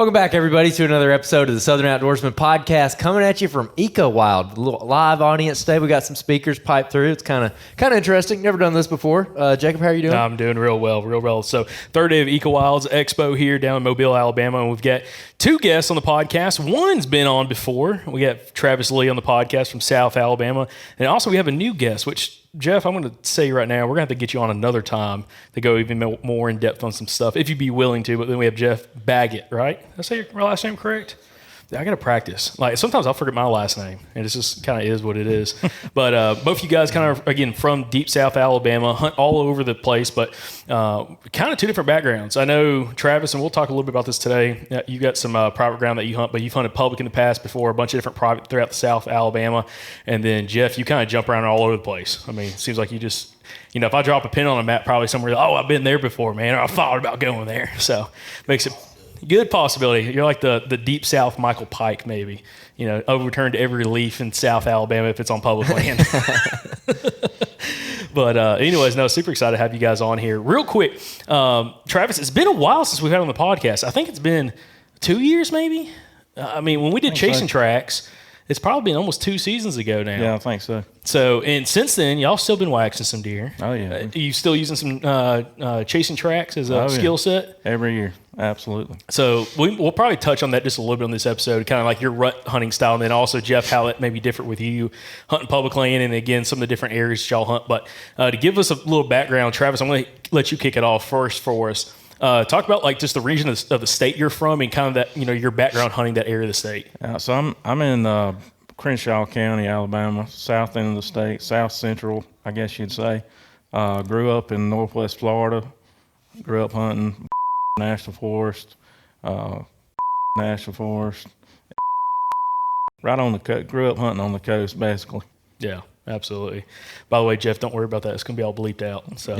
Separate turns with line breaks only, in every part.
Welcome back, everybody, to another episode of the Southern Outdoorsman Podcast, coming at you from Eco Wild. A little live audience today. We got some speakers piped through. It's kind of interesting. Never done this before. Jacob, how are you doing?
I'm doing real well. So, third day of Eco Wild's Expo here down in Mobile, Alabama, and we've got two guests on the podcast. One's been on before. We got Travis Lee on the podcast from South Alabama, and also we have a new guest, which Jeff, I'm going to say right now, we're going to have to get you on another time to go even more in depth on some stuff, if you'd be willing to. But then we have Jeff Baggett, right? Did I say your last name correct? I got to practice. Like, sometimes I'll forget my last name, and it just kind of is what it is. But both you guys kind of, again, from deep South Alabama, hunt all over the place, but kind of two different backgrounds. I know, Travis, and we'll talk a little bit about this today, you got some private ground that you hunt, but you've hunted public in the past before, a bunch of different private throughout the South Alabama. And then, Jeff, you kind of jump around all over the place. I mean, it seems like you just, if I drop a pin on a map, probably somewhere, I've been there before, man, or I thought about going there. So, makes it good possibility. You're like the deep South Michael Pike, maybe. Overturned every leaf in South Alabama if it's on public land. But anyways, super excited to have you guys on here. Real quick, Travis, it's been a while since we've had on the podcast. I think it's been 2 years, maybe. When we did Chasing Tracks, it's probably been almost 2 seasons ago now.
Yeah, I think so.
So, and since then, y'all still been waxing some deer.
Oh, yeah.
Are you still using some Chasing Tracks as a skill set?
Every year. Absolutely.
So we'll probably touch on that just a little bit on this episode, kind of like your rut hunting style, and then also, Jeff, how it may be different with you hunting public land, and again, some of the different areas y'all hunt. But to give us a little background, Travis, I'm going to let you kick it off first for us. Talk about like just the region of the state you're from and kind of that, your background hunting that area of the state.
So I'm in Crenshaw County, Alabama, south end of the state, south central, I guess you'd say. Grew up in northwest Florida. Grew up hunting National Forest, National Forest. Right on the coast. Grew up hunting on the coast, basically.
Yeah. Absolutely. By the way, Jeff, don't worry about that. It's going to be all bleeped out. So,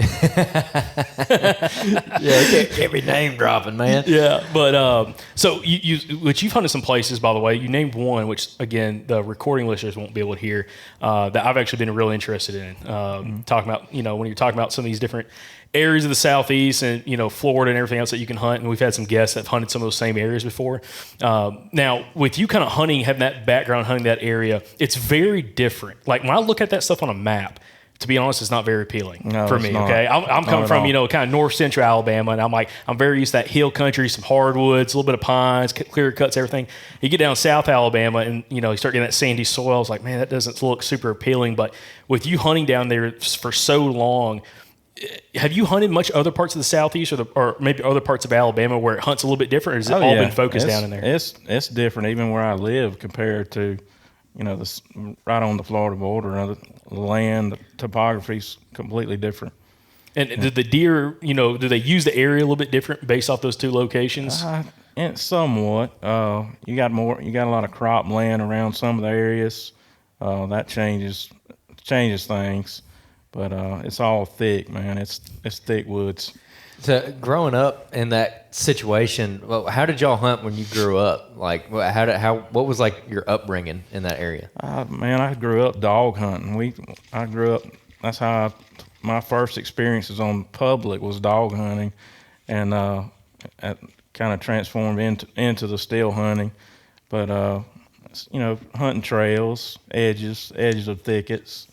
yeah, can't be name dropping, man.
Yeah, but so you've hunted some places. By the way, you named one, which again the recording listeners won't be able to hear. That I've actually been really interested in. Talking about when you're talking about some of these different areas of the Southeast and Florida and everything else that you can hunt, and we've had some guests that have hunted some of those same areas before. Now, with you kind of hunting, having that background hunting that area, it's very different. Like when I look at that stuff on a map, to be honest, it's not very appealing for me. Not. Okay, I'm coming from kind of north central Alabama, and I'm very used to that hill country, some hardwoods, a little bit of pines, clear cuts, everything. You get down South Alabama, and you start getting that sandy soil. It's like, man, that doesn't look super appealing. But with you hunting down there for so long, have you hunted much other parts of the Southeast or maybe other parts of Alabama where it hunts a little bit different, or has it all been focused down in there?
It's different even where I live compared to, right on the Florida border. The land, the topography's completely different.
And did the deer, do they use the area a little bit different based off those two locations?
And somewhat. You got a lot of crop land around some of the areas. That changes things. But it's all thick, man. It's thick woods.
So growing up in that situation, how did y'all hunt when you grew up? Like, what was like your upbringing in that area?
I grew up dog hunting. I grew up. That's how my first experiences on public was dog hunting, and it kind of transformed into the still hunting. But hunting trails, edges of thickets.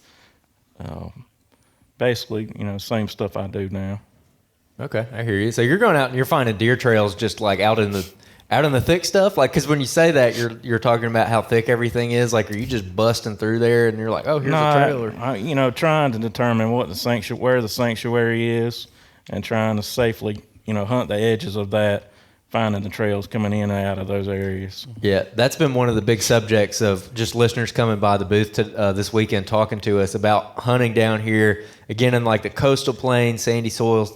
Basically, same stuff I do now.
Okay, I hear you. So you're going out and you're finding deer trails just like out in the thick stuff, like because when you say that, you're talking about how thick everything is. Like, are you just busting through there and you're like, oh, here's a trail? Or
trying to determine where the sanctuary is, and trying to safely, hunt the edges of that, finding the trails coming in and out of those areas.
Yeah, that's been one of the big subjects of just listeners coming by the booth this weekend talking to us about hunting down here, again, in like the coastal plains, sandy soils.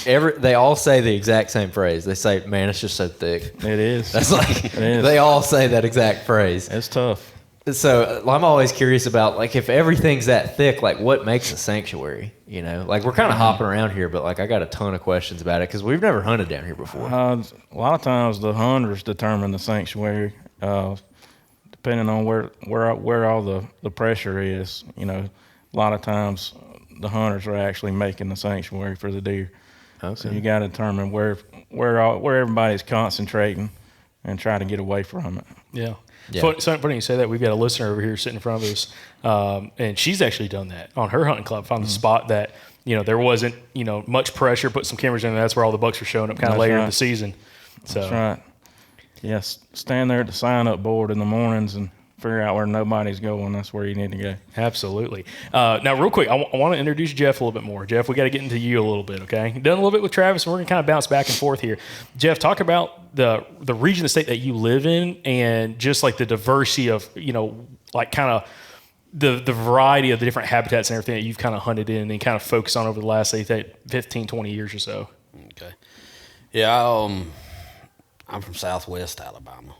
They all say the exact same phrase. They say, man, it's just so thick.
It is.
That's like, it is. They all say that exact phrase.
It's tough.
So I'm always curious about, like, if everything's that thick, like, what makes a sanctuary? Like, we're kind of hopping around here, but, like, I got a ton of questions about it because we've never hunted down here before.
A lot of times the hunters determine the sanctuary, depending on where all the pressure is. A lot of times the hunters are actually making the sanctuary for the deer.
Okay.
So you got to determine where everybody's concentrating and try to get away from it.
Yeah.
Yeah.
So funny you say that. We've got a listener over here sitting in front of us, and she's actually done that on her hunting club. Found the spot that there wasn't much pressure. Put some cameras in, and that's where all the bucks were showing up kind of later in the season. So.
That's right. Yes, stand there at the sign-up board in the mornings and figure out where nobody's going. That's where you need to go.
Absolutely. Now, real quick, I want to introduce Jeff a little bit more. Jeff, we got to get into you a little bit, okay? Done a little bit with Travis, and we're going to kind of bounce back and forth here. Jeff, talk about the region of the state that you live in and just like the diversity of, like kind of the variety of the different habitats and everything that you've kind of hunted in and kind of focused on over the last, say, 15, 20 years or so.
Okay. Yeah, I'm from Southwest Alabama.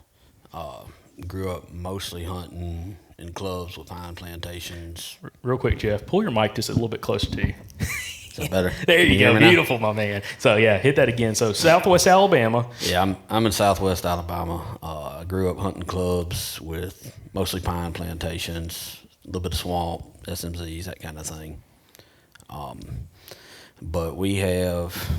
Grew up mostly hunting in clubs with pine plantations.
Real quick, Jeff, pull your mic just a little bit closer to you.
Is that better?
There you go. Beautiful, my man. So, yeah, hit that again. So, Southwest Alabama.
Yeah, I'm in Southwest Alabama. I grew up hunting clubs with mostly pine plantations, a little bit of swamp, SMZs, that kind of thing. But we have,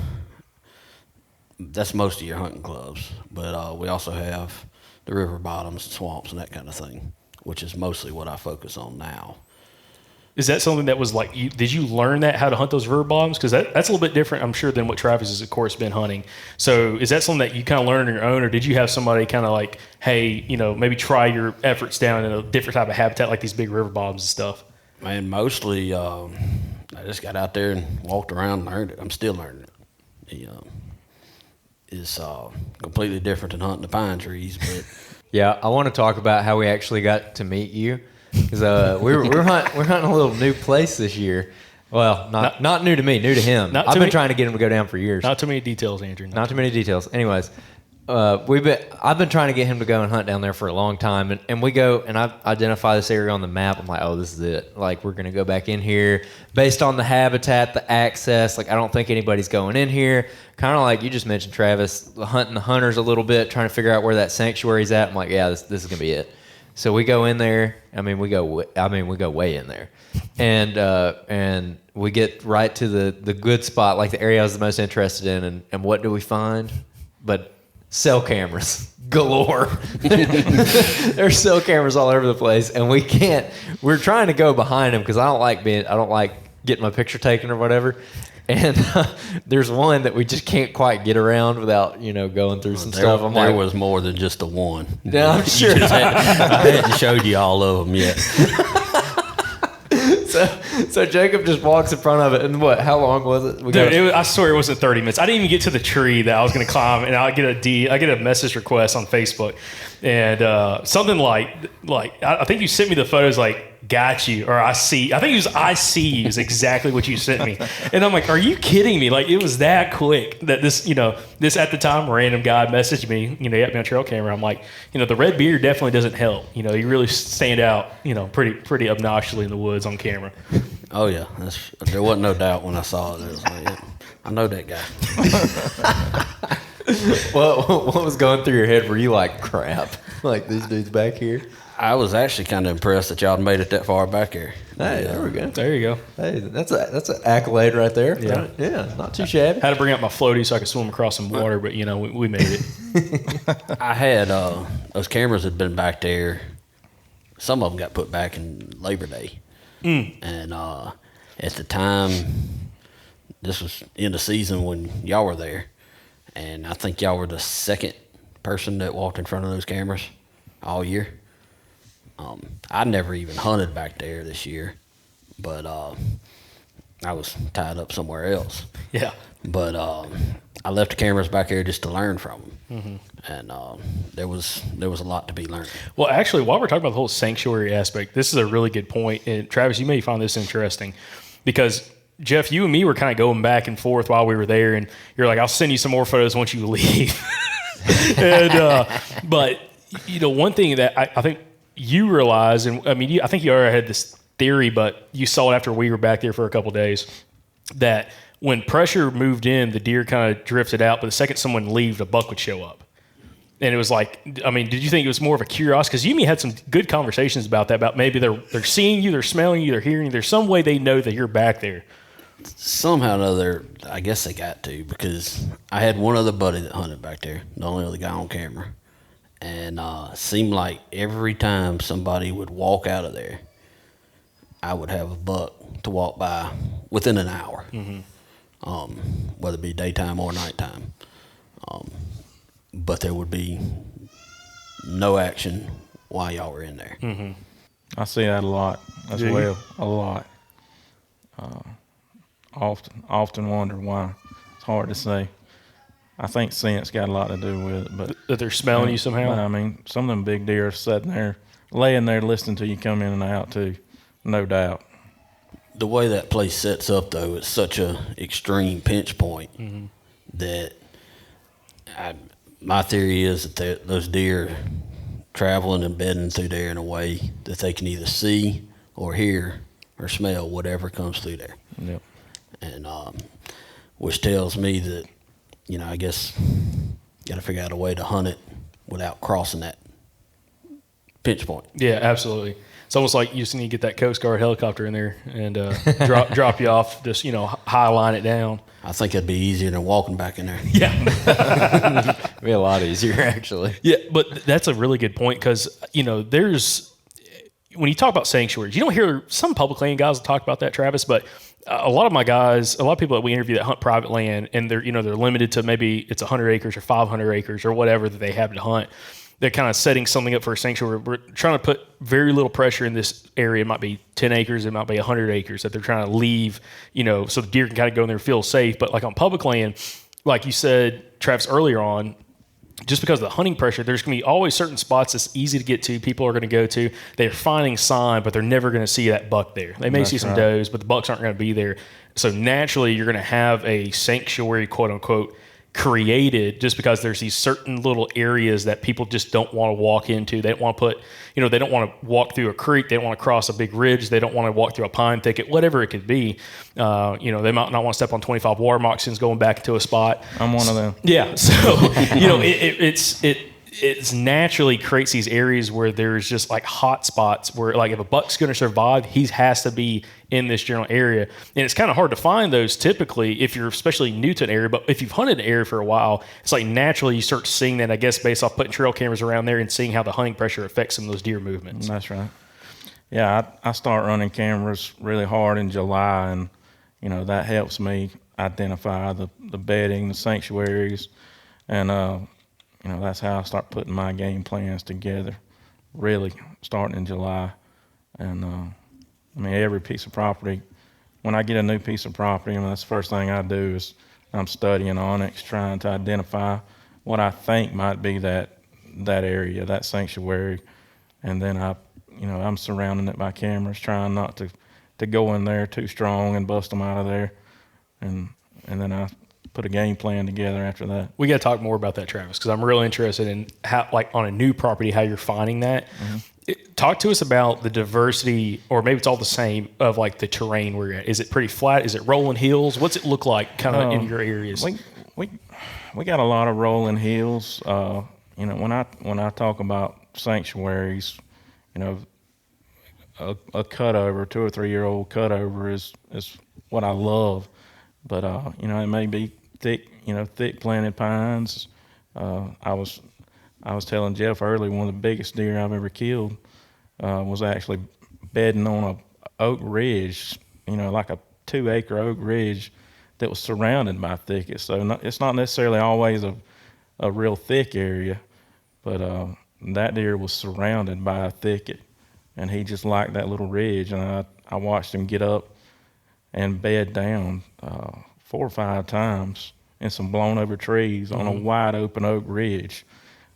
that's most of your hunting clubs. But we also have the river bottoms, swamps, and that kind of thing, which is mostly what I focus on now.
Is that something that was like, did you learn that, how to hunt those river bottoms? Because that's a little bit different, I'm sure, than what Travis has, of course, been hunting. So is that something that you kind of learned on your own, or did you have somebody kind of like, hey, maybe try your efforts down in a different type of habitat like these big river bottoms and stuff?
Man, mostly I just got out there and walked around and learned it. I'm still learning it. It's completely different than hunting the pine trees, but...
Yeah, I want to talk about how we actually got to meet you, because we're hunting a little new place this year. Well, not new to me, new to him. I've been trying to get him to go down for years.
Not too many details, Andrew.
Not too many details. Anyways, I've been trying to get him to go and hunt down there for a long time, and we go and I identify this area on the map. I'm like, oh, this is it. Like, we're gonna go back in here based on the habitat, the access. Like, I don't think anybody's going in here. Kind of like you just mentioned, Travis, hunting the hunters a little bit, trying to figure out where that sanctuary's at. I'm like, yeah, this is gonna be it. So we go in there. We go way in there, and we get right to the good spot, like the area I was the most interested in. And what do we find? But cell cameras galore. There's cell cameras all over the place, and we're trying to go behind them because I don't like getting my picture taken or whatever. And there's one that we just can't quite get around without, going through some stuff.
There was more than just the one.
Yeah, I'm sure.
I hadn't showed you all of them yet.
So Jacob just walks in front of it, and what? How long was it?
I swear it wasn't 30 minutes. I didn't even get to the tree that I was going to climb, and I get a message request on Facebook, and something like I think you sent me the photos like, got you, or I see. I think it was I see you is exactly what you sent me, and I'm like, are you kidding me? Like, it was that quick that this at the time random guy messaged me. He had me on trail camera. I'm like, the red beard definitely doesn't help. You really stand out. Pretty obnoxiously in the woods on camera.
Oh yeah, there wasn't no doubt when I saw it. It was like, yeah, I know that guy.
What was going through your head? Were you like, crap? Like, this dude's back here?
I was actually kind of impressed that y'all made it that far back here.
Hey, there we go.
There you go.
Hey, that's an accolade right there.
Yeah,
yeah, not too shabby.
Had to bring out my floaty so I could swim across some water, but we made it.
I had those cameras had been back there. Some of them got put back in Labor Day, and at the time, this was in the season when y'all were there, and I think y'all were the second person that walked in front of those cameras all year. I never even hunted back there this year, but I was tied up somewhere else.
Yeah.
But I left the cameras back here just to learn from them, and there was a lot to be learned.
Well, actually, while we're talking about the whole sanctuary aspect, this is a really good point. And Travis, you may find this interesting because Jeff, you and me were kind of going back and forth while we were there, and you're like, "I'll send you some more photos once you leave." And but one thing that I think you realize, and I think you already had this theory, but you saw it after we were back there for a couple of days, that when pressure moved in, the deer kind of drifted out, but the second someone leaves, a buck would show up. And it was like, did you think it was more of a curiosity? Because you and me had some good conversations about that, about maybe they're seeing you, they're smelling you, they're hearing you. There's some way they know that you're back there.
Somehow or another, I guess they got to, because I had one other buddy that hunted back there, the only other guy on camera. And seemed like every time somebody would walk out of there, I would have a buck to walk by within an hour, whether it be daytime or nighttime. But there would be no action while y'all were in there.
I see that a lot as well, a lot. Often wonder why. It's hard to say. I think scent's got a lot to do with it, but
That they're smelling you somehow?
But, I mean, some of them big deer are sitting there, laying there listening to you come in and out too, no doubt.
The way that place sets up, though, it's such a extreme pinch point that my theory is that those deer traveling and bedding through there in a way that they can either see or hear or smell whatever comes through there.
Yep.
And which tells me that, you know, I guess got to figure out a way to hunt it without crossing that pinch point.
Yeah, absolutely. It's almost like you just need to get that Coast Guard helicopter in there and drop you off, just, you know, high line it down.
I think it'd be easier than walking back in there.
Yeah.
It'd be a lot easier, actually.
Yeah, but that's a really good point because, you know, when you talk about sanctuaries, you don't hear some public land guys talk about that, Travis, but a lot of people that we interview that hunt private land and they're limited to maybe it's 100 acres or 500 acres or whatever that they have to hunt. They're kind of setting something up for a sanctuary. We're trying to put very little pressure in this area. It might be 10 acres. It might be 100 acres that they're trying to leave, you know, so the deer can kind of go in there and feel safe. But like on public land, like you said, Travis, earlier on, just because of the hunting pressure, there's going to be always certain spots that's easy to get to. People are going to go to. They're finding sign, but they're never going to see that buck there. They may see some does, but the bucks aren't going to be there. So naturally, you're going to have a sanctuary, quote unquote, created just because there's these certain little areas that people just don't want to walk into. They don't want to put, you know, they don't want to walk through a creek. They don't want to cross a big ridge. They don't want to walk through a pine thicket, whatever it could be. You know, they might not want to step on 25 water moccasins going back into a spot.
I'm one of them.
Yeah. So, you know, it's naturally creates these areas where there's just like hot spots where like if a buck's going to survive, he has to be in this general area. And it's kind of hard to find those typically if you're especially new to an area, but if you've hunted an area for a while, it's like naturally you start seeing that, I guess, based off putting trail cameras around there and seeing how the hunting pressure affects some of those deer movements.
That's right. Yeah, I start running cameras really hard in July, and, you know, that helps me identify the bedding, the sanctuaries, and, you know, that's how I start putting my game plans together, really, starting in July. And, I mean, every piece of property, when I get a new piece of property, I mean, that's the first thing I do is I'm studying Onyx, trying to identify what I think might be that area, that sanctuary. And then I'm surrounding it by cameras, trying not to go in there too strong and bust them out of there. And then I put a game plan together after that.
We got to talk more about that, Travis, because I'm real interested in how, like on a new property, how you're finding that. Talk to us about the diversity, or maybe it's all the same, of like the terrain where you're at. Is it pretty flat? Is it rolling hills? What's it look like kind of in your areas?
We got a lot of rolling hills. You know, when I talk about sanctuaries, you know, a cutover, 2 or 3 year old cutover is what I love. But you know, it may be thick planted pines. I was telling Jeff earlier, one of the biggest deer I've ever killed was actually bedding on a oak ridge, you know, like a 2 acre oak ridge that was surrounded by thickets. So it's not necessarily always a real thick area, but that deer was surrounded by a thicket, and he just liked that little ridge. And I watched him get up and bed down 4 or 5 times in some blown over trees on a wide open oak ridge.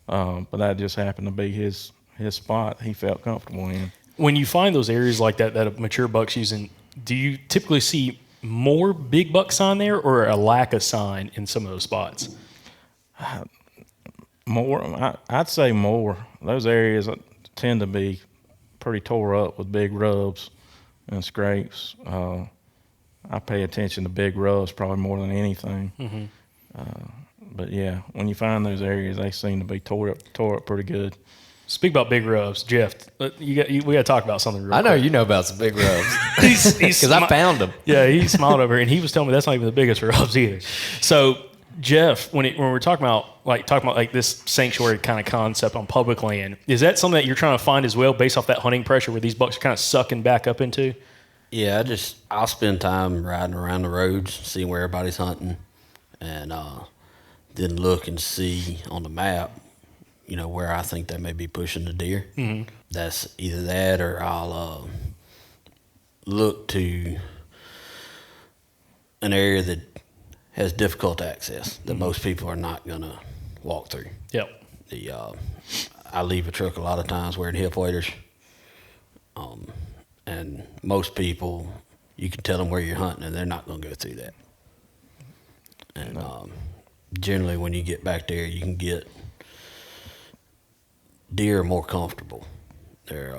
But that just happened to be his spot he felt comfortable in.
When you find those areas like that a mature buck's using, do you typically see more big buck sign there or a lack of sign in some of those spots?
More, I'd say more. Those areas tend to be pretty tore up with big rubs and scrapes. I pay attention to big rubs probably more than anything. But yeah, when you find those areas, they seem to be tore up pretty good.
Speak about big rubs, Jeff. We got to talk about something real
I know
quick.
you know about some big rubs
He's
because I found them.
Yeah, he smiled over, and he was telling me that's not even the biggest rubs either. So Jeff, when we're talking about this sanctuary kind of concept on public land, is that something that you're trying to find as well, based off that hunting pressure where these bucks are kind of sucking back up into?
Yeah, I'll spend time riding around the roads, seeing where everybody's hunting, and then look and see on the map, where I think they may be pushing the deer. Mm-hmm. That's either that, or I'll look to an area that has difficult access that most people are not gonna walk through.
Yep.
I leave a truck a lot of times wearing hip waders, and most people, you can tell them where you're hunting, and they're not gonna go through that. And generally, when you get back there, you can get deer are more comfortable. They're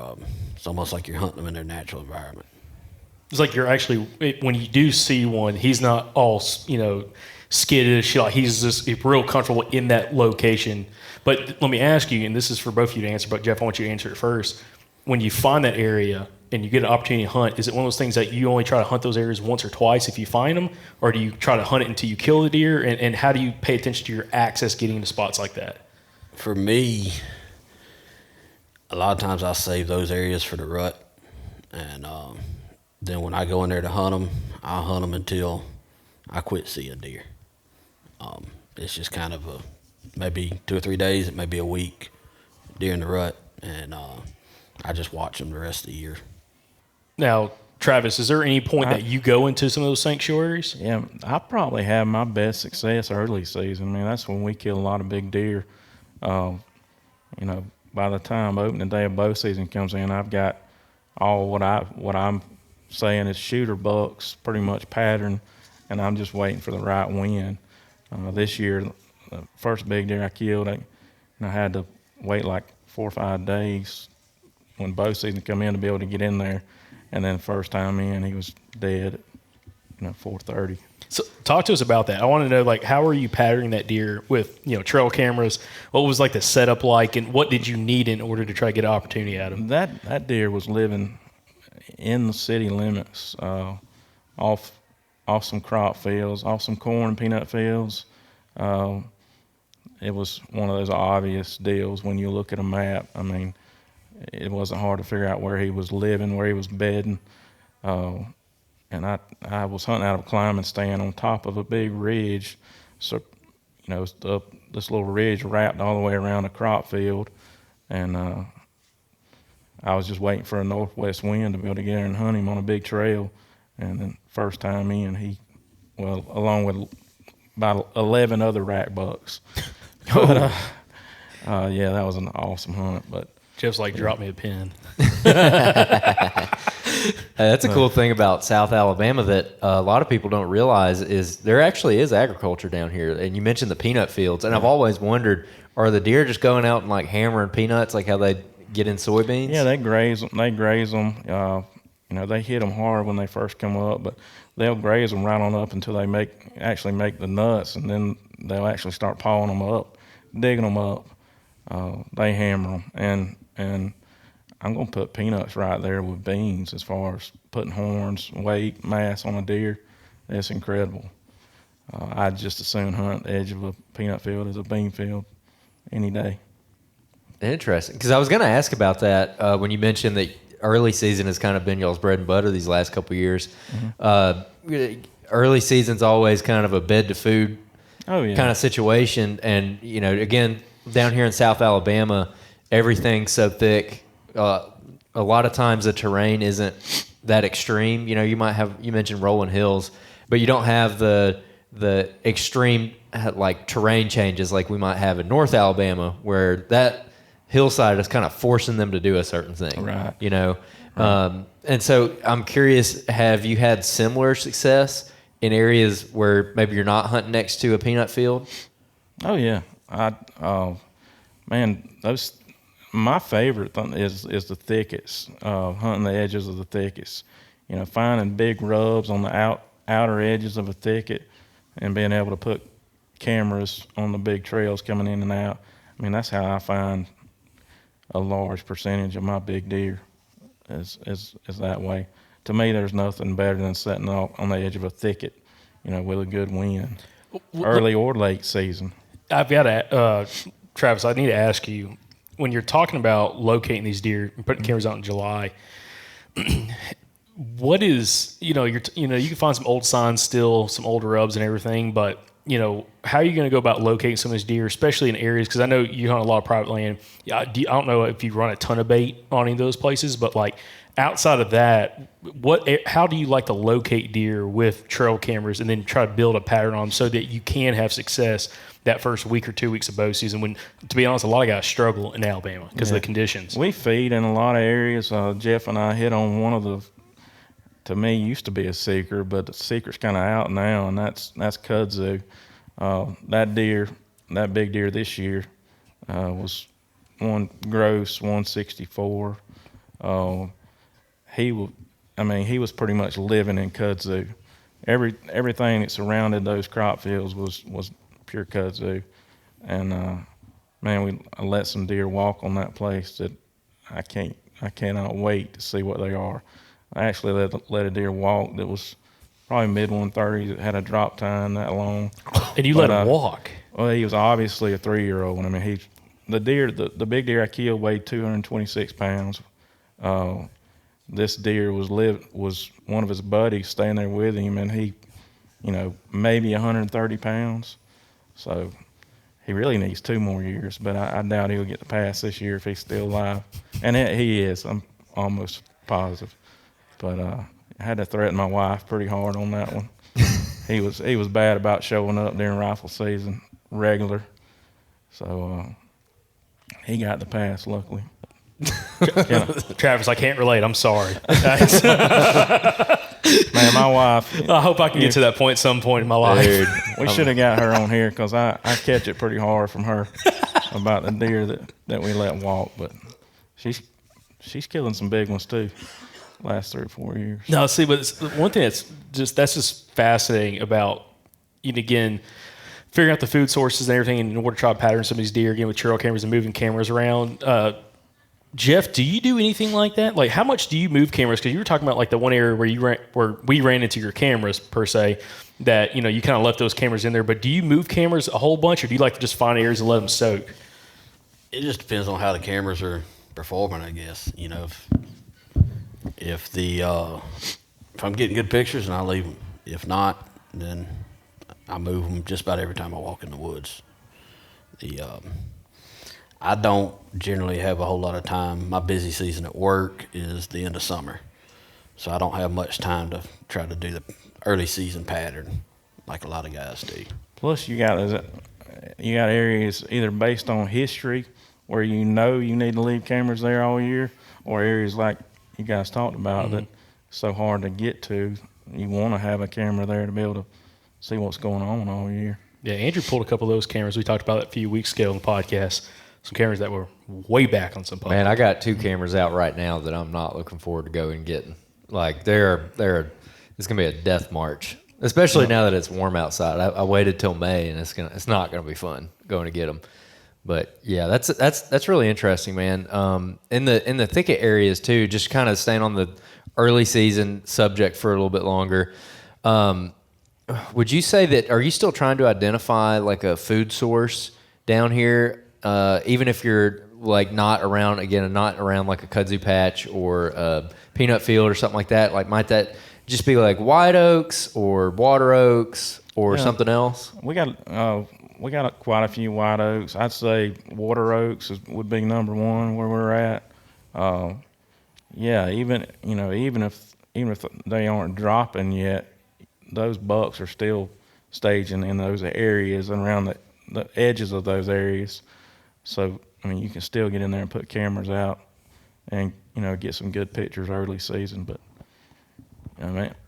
it's almost like you're hunting them in their natural environment.
It's like you're actually, when you do see one, he's not all, skittish. Like he's just real comfortable in that location. But let me ask you, and this is for both of you to answer, but Jeff, I want you to answer it first. When you find that area and you get an opportunity to hunt, is it one of those things that you only try to hunt those areas once or twice if you find them? Or do you try to hunt it until you kill the deer? And how do you pay attention to your access getting into spots like that?
For me, a lot of times I save those areas for the rut. And then when I go in there to hunt them, I'll hunt them until I quit seeing deer. It's just kind of maybe 2 or 3 days, it may be a week during the rut, and I just watch them the rest of the year.
Now, Travis, is there any point that you go into some of those sanctuaries?
Yeah, I probably have my best success early season. I mean, that's when we kill a lot of big deer. By the time opening day of bow season comes in, I've got all what I'm saying is shooter bucks pretty much pattern, and I'm just waiting for the right wind. This year, the first big deer I killed, I had to wait like 4 or 5 days when bow season come in to be able to get in there, and then first time in, he was dead at 4:30.
So talk to us about that. I want to know, how are you patterning that deer with, trail cameras? What was the setup like, and what did you need in order to try to get an opportunity at him?
That deer was living in the city limits, off some crop fields, off some corn and peanut fields. It was one of those obvious deals when you look at a map. I mean, it wasn't hard to figure out where he was living, where he was bedding. And I was hunting out of a climbing stand on top of a big ridge. So, this little ridge wrapped all the way around a crop field. And I was just waiting for a northwest wind to be able to get there and hunt him on a big trail. And then first time in, along with about 11 other rack bucks. But, that was an awesome hunt. But
Jeff's drop me a pin.
That's a cool thing about South Alabama that a lot of people don't realize is there actually is agriculture down here. And you mentioned the peanut fields, and I've always wondered, are the deer just going out and hammering peanuts like how they get in soybeans?
Yeah, they graze them. They hit them hard when they first come up, but they'll graze them right on up until they actually make the nuts, and then they'll actually start pawing them up, digging them up. They hammer them, and I'm going to put peanuts right there with beans as far as putting horns, weight, mass on a deer. It's incredible. I'd just as soon hunt the edge of a peanut field as a bean field any day.
Interesting. Because I was going to ask about that when you mentioned that early season has kind of been y'all's bread and butter these last couple of years. Mm-hmm. Early season's always kind of a bed to food kind of situation. And, again, down here in South Alabama, everything's so thick. A lot of times the terrain isn't that extreme. You might have, you mentioned rolling hills, but you don't have the extreme terrain changes like we might have in North Alabama, where that hillside is kind of forcing them to do a certain thing.
Right.
Right. And so I'm curious, have you had similar success in areas where maybe you're not hunting next to a peanut field?
Oh yeah. My favorite is the thickets, hunting the edges of the thickets. Finding big rubs on the outer edges of a thicket and being able to put cameras on the big trails coming in and out. I mean, that's how I find a large percentage of my big deer is that way. To me, there's nothing better than sitting on the edge of a thicket, with a good wind. early or late season.
I've got to, Travis, I need to ask you, when you're talking about locating these deer and putting cameras out in July, what is, you can find some old signs still, some old RUBS and everything, but, how are you going to go about locating some of these deer, especially in areas, because I know you hunt a lot of private land. I don't know if you run a ton of bait on any of those places, but like outside of that, how do you like to locate deer with trail cameras and then try to build a pattern on them so that you can have success that first week or 2 weeks of bow season when, to be honest, a lot of guys struggle in Alabama because of the conditions.
We feed in a lot of areas. Jeff and I hit on one of the, to me, used to be a secret, but the secret's kind of out now, and that's kudzu. That big deer this year was one gross 164. He was pretty much living in kudzu. Everything that surrounded those crop fields was pure kudzu, and I let some deer walk on that place that I cannot wait to see what they are. I actually let a deer walk that was probably mid 130s. It had a drop time that long.
And you let him walk?
Well, he was obviously a 3-year-old. I mean, the big deer I killed weighed 226 pounds. This deer was one of his buddies staying there with him, and he, maybe 130 pounds. So he really needs 2 more years, but I doubt he'll get the pass this year if he's still alive. And he is. I'm almost positive. But I had to threaten my wife pretty hard on that one. He was bad about showing up during rifle season regular. So he got the pass, luckily.
Travis, I can't relate. I'm sorry.
Man, my wife.
I hope I can get to that point at some point in my life.
Dude, we should have got her on here because I catch it pretty hard from her about the deer that we let walk. But she's killing some big ones too. Last 3 or 4 years.
No, see, but one thing that's just fascinating about, again, figuring out the food sources and everything in order to try to pattern some of these deer, again, with trail cameras and moving cameras around. Jeff, do you do anything like that? Like, how much do you move cameras? Because you were talking about like the one area where we ran into your cameras per se, that you kind of left those cameras in there. But do you move cameras a whole bunch, or do you like to just find areas and let them soak?
It just depends on how the cameras are performing, I guess. If I'm getting good pictures, and I leave them. If not, then I move them just about every time I walk in the woods. I don't generally have a whole lot of time. My busy season at work is the end of summer, so I don't have much time to try to do the early season pattern like a lot of guys do.
Plus, you got areas either based on history where you need to leave cameras there all year, or areas like you guys talked about that it's so hard to get to. You want to have a camera there to be able to see what's going on all year.
Yeah, Andrew pulled a couple of those cameras we talked about a few weeks ago on the podcast. Some cameras that were way back on some public.
Man, I got 2 cameras out right now that I'm not looking forward to going and getting. Like it's gonna be a death march, especially now that it's warm outside. I waited till May, and it's not gonna be fun going to get them. But yeah, that's really interesting, man. In the thicket areas too, just kind of staying on the early season subject for a little bit longer. Would you say that, are you still trying to identify like a food source down here, even if you're like not around like a kudzu patch or a peanut field or something like that? Like, might that just be like white oaks or water oaks or something else?
We got quite a few white oaks. I'd say water oaks would be number 1 where we're at. Even if they aren't dropping yet, those bucks are still staging in those areas and around the edges of those areas. So you can still get in there and put cameras out and get some good pictures early season. But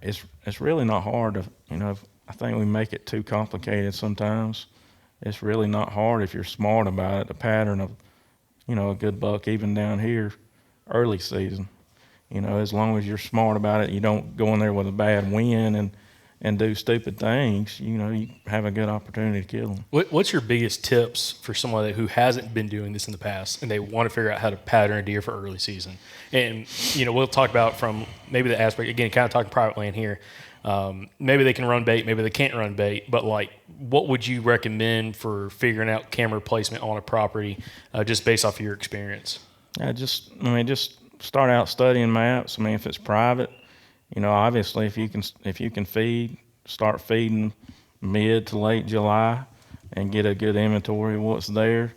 it's really not hard to I think we make it too complicated sometimes. It's really not hard if you're smart about it. The pattern of, a good buck even down here, early season. As long as you're smart about it, you don't go in there with a bad wind and and do stupid things, you have a good opportunity to kill them.
What's your biggest tips for someone who hasn't been doing this in the past and they want to figure out how to pattern a deer for early season? And, we'll talk about from maybe the aspect, again, kind of talking private land here. Maybe they can run bait, maybe they can't run bait, but what would you recommend for figuring out camera placement on a property, just based off of your experience?
Just start out studying maps. If it's private, obviously if you can feed, start feeding mid to late July and get a good inventory of what's there.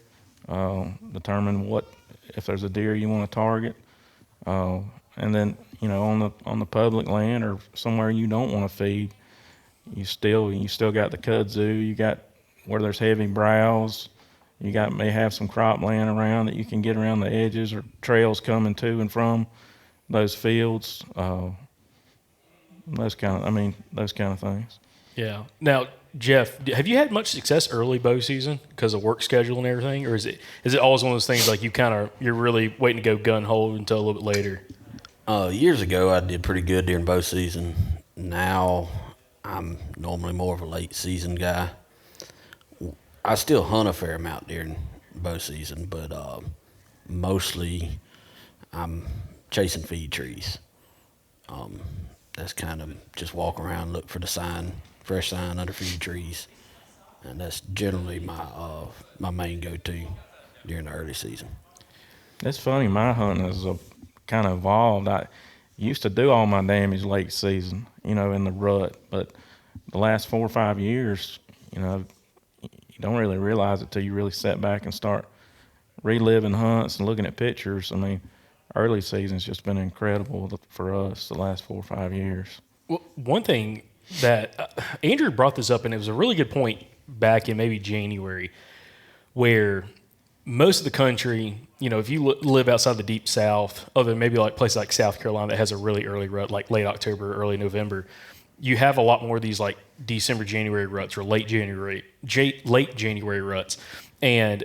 Determine if there's a deer you want to target. And then, on the public land or somewhere you don't want to feed, you still got the kudzu, you got where there's heavy browse, may have some cropland around that you can get around the edges or trails coming to and from those fields. Those kind of things.
Yeah. Now, Jeff, have you had much success early bow season because of work schedule and everything, or is it always one of those things like you're really waiting to go gun hold until a little bit later?
Years ago, I did pretty good during bow season. Now, I'm normally more of a late season guy. I still hunt a fair amount during bow season, but mostly I'm chasing feed trees. That's kind of just walk around, look for the fresh sign under feed trees, and that's generally my main go-to during the early season.
It's funny, my hunting has kind of evolved. I used to do all my damage late season, in the rut, but the last 4 or 5 years, you don't really realize it till you really sit back and start reliving hunts and looking at pictures. Early season's just been incredible for us the last 4 or 5 years.
Well, one thing that Andrew brought this up, and it was a really good point back in maybe January, where most of the country, if you live outside the deep South, other than maybe places like South Carolina that has a really early rut, like late October, early November, you have a lot more of these December, January ruts or late January ruts. And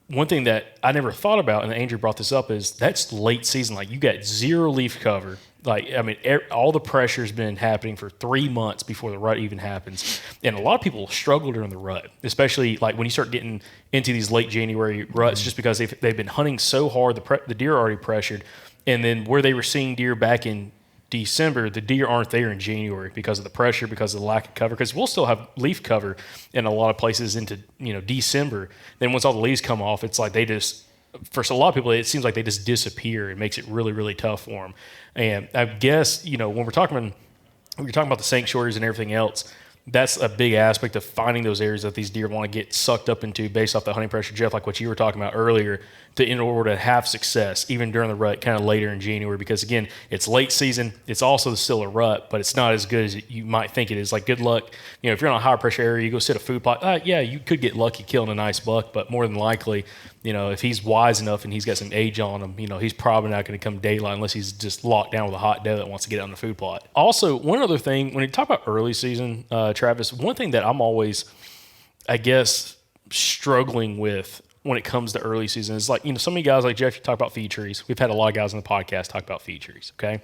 one thing that I never thought about, and Andrew brought this up, is that's late season. You got zero leaf cover. All the pressure's been happening for 3 months before the rut even happens. And a lot of people struggle during the rut, especially when you start getting into these late January ruts, just because they've been hunting so hard, the deer are already pressured. And then where they were seeing deer back in December, the deer aren't there in January because of the pressure, because of the lack of cover, because we'll still have leaf cover in a lot of places into December. Then once all the leaves come off, it's they just, for a lot of people, it seems like they just disappear. It makes it really, really tough for them. And I guess, when you're talking about the sanctuaries and everything else, that's a big aspect of finding those areas that these deer want to get sucked up into based off the hunting pressure, Jeff, like what you were talking about earlier, in order to have success, even during the rut, kind of later in January, because again, it's late season. It's also still a rut, but it's not as good as you might think it is. Good luck. If you're in a high pressure area, you go sit a food plot. Yeah, you could get lucky killing a nice buck, but more than likely, if he's wise enough and he's got some age on him, he's probably not going to come daylight unless he's just locked down with a hot doe that wants to get on the food plot. Also, one other thing, when you talk about early season, Travis, one thing that I'm always, I guess, struggling with when it comes to early season is some of you guys like Jeff, you talk about feed trees. We've had a lot of guys on the podcast talk about feed trees, okay?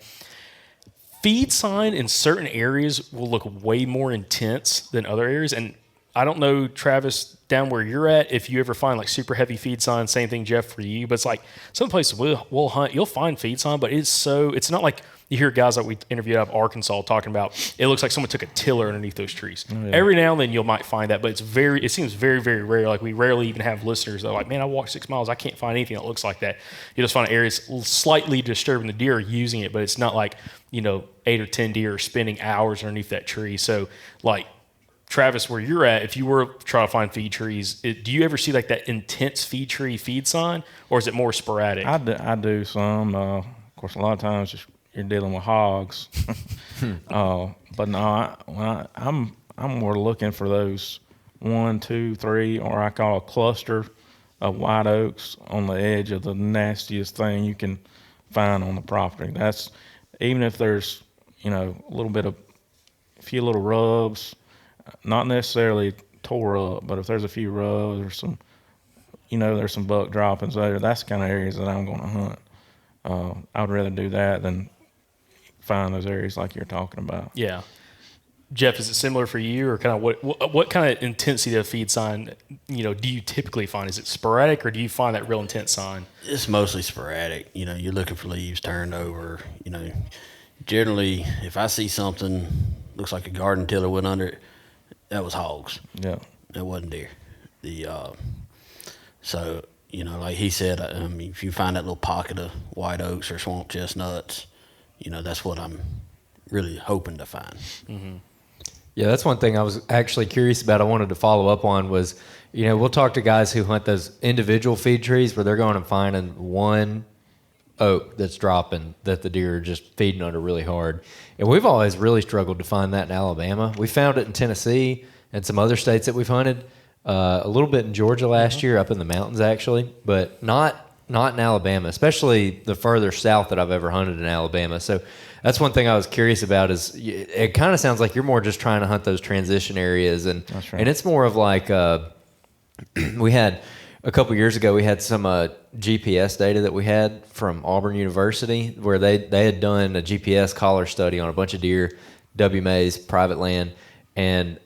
Feed sign in certain areas will look way more intense than other areas. And I don't know, Travis, down where you're at, if you ever find super heavy feed sign, same thing, Jeff, for you. But it's some places we'll hunt, you'll find feed sign, but it's not like you hear guys that we interviewed out of Arkansas talking about, it looks like someone took a tiller underneath those trees. Oh, yeah. Every now and then you might find that, but it seems very, very rare. We rarely even have listeners that are man, I walked 6 miles, I can't find anything that looks like that. You just find areas slightly disturbing, the deer are using it, but it's not 8 or 10 deer are spending hours underneath that tree. So Travis, where you're at, if you were trying to find feed trees, do you ever see that intense feed tree feed sign, or is it more sporadic?
I do some. Of course, a lot of times you're dealing with hogs, but no, I'm more looking for those 1, 2, 3, or I call a cluster of white oaks on the edge of the nastiest thing you can find on the property. That's even if there's a few little rubs. Not necessarily tore up, but if there's a few rubs or some, there's some buck droppings there, that's the kind of areas that I'm going to hunt. I would rather do that than find those areas like you're talking about.
Yeah. Jeff, is it similar for you, or kind of what kind of intensity of feed sign, do you typically find? Is it sporadic, or do you find that real intense sign?
It's mostly sporadic. You're looking for leaves turned over. Generally, if I see something looks like a garden tiller went under it, that was hogs.
Yeah.
That wasn't deer. So like he said, if you find that little pocket of white oaks or swamp chestnuts, that's what I'm really hoping to find.
Mm-hmm.
Yeah, that's one thing I was actually curious about. I wanted to follow up on was, we'll talk to guys who hunt those individual feed trees where they're going and finding one oak that's dropping that the deer are just feeding under really hard. And we've always really struggled to find that in Alabama. We found it in Tennessee and some other states that we've hunted, a little bit in Georgia last year, up in the mountains actually, but not in Alabama, especially the further south that I've ever hunted in Alabama. So that's one thing I was curious about is it kind of sounds like you're more just trying to hunt those transition areas. And,
that's right.
And it's more of like we had a couple years ago, we had some GPS data that we had from Auburn University where they had done a GPS collar study on a bunch of deer, WMAs, private land. And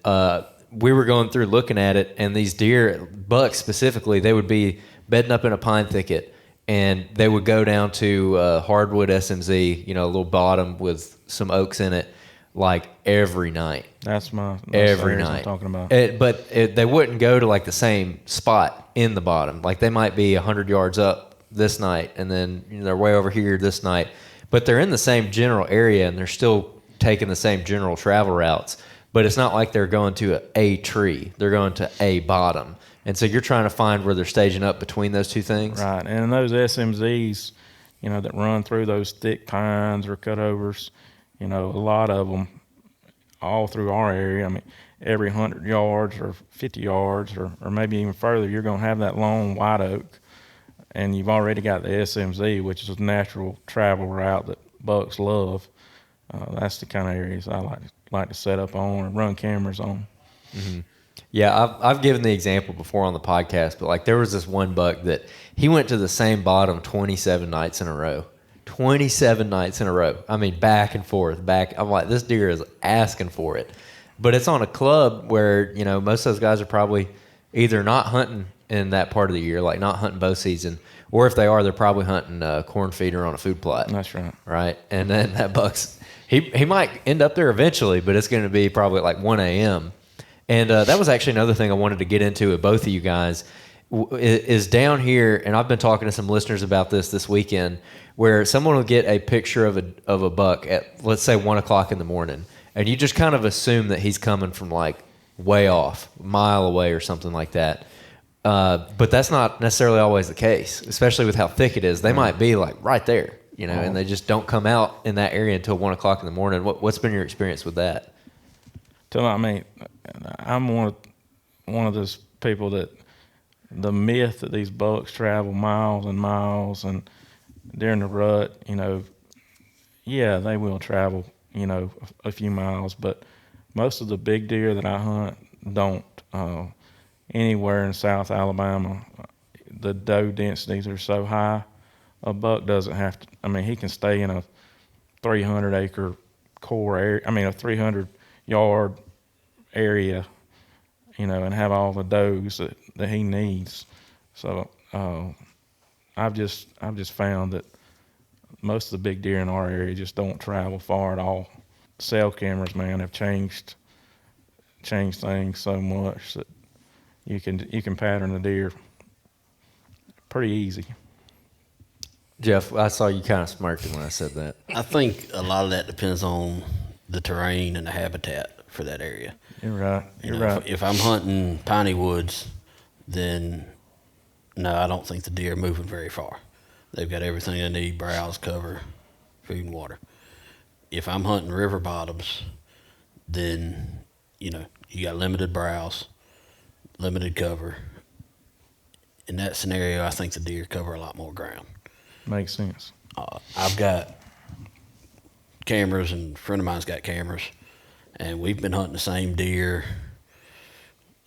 we were going through looking at it, and these deer, bucks specifically, they would be bedding up in a pine thicket, and they would go down to hardwood SMZ, a little bottom with some oaks in it, like every night.
That's
every night
I'm talking about.
But they wouldn't go to like the same spot in the bottom. Like they might be 100 yards up this night, and then they're way over here this night. But they're in the same general area, and they're still taking the same general travel routes. But it's not like they're going to a tree. They're going to a bottom. And so you're trying to find where they're staging up between those two things.
Right. And those SMZs, that run through those thick pines or cutovers, a lot of them all through our area. I mean, every 100 yards or 50 yards or maybe even further, you're going to have that long white oak. And you've already got the SMZ, which is a natural travel route that bucks love. That's the kind of areas I like to set up on or run cameras on.
Mm-hmm. Yeah, I've given the example before on the podcast, but like there was this one buck that he went to the same bottom 27 nights in a row. 27 nights in a row. I mean, back and forth, back. I'm like, this deer is asking for it. But it's on a club where, most of those guys are probably either not hunting in that part of the year, like not hunting bow season, or if they are, they're probably hunting corn feeder on a food plot.
That's right.
Right? And then that buck's, he might end up there eventually, but it's going to be probably like 1 a.m., and that was actually another thing I wanted to get into with both of you guys is down here, and I've been talking to some listeners about this weekend, where someone will get a picture of a buck at, let's say, 1 o'clock in the morning, and you just kind of assume that he's coming from like way off, a mile away or something like that. But that's not necessarily always the case, especially with how thick it is. They might be like right there, and they just don't come out in that area until 1 o'clock in the morning. What's been your experience with that?
I'm one of those people that the myth that these bucks travel miles and miles and during the rut, yeah, they will travel, a few miles, but most of the big deer that I hunt don't. Anywhere in South Alabama, the doe densities are so high, a buck doesn't have to. I mean, he can stay in a 300-acre core area. I mean, a 300-yard area, and have all the does that he needs. So I've just found that most of the big deer in our area just don't travel far at all. Cell cameras, man, have changed things so much that you can pattern the deer pretty easy.
Jeff, I saw you kind of smirking when I said that.
I think a lot of that depends on the terrain and the habitat for that area.
You're right.
If I'm hunting piney woods, then no, I don't think the deer are moving very far. They've got everything they need: browse, cover, food, and water. If I'm hunting river bottoms, then you got limited browse, limited cover. In that scenario, I think the deer cover a lot more ground.
Makes sense.
I've got cameras, and a friend of mine's got cameras, and we've been hunting the same deer,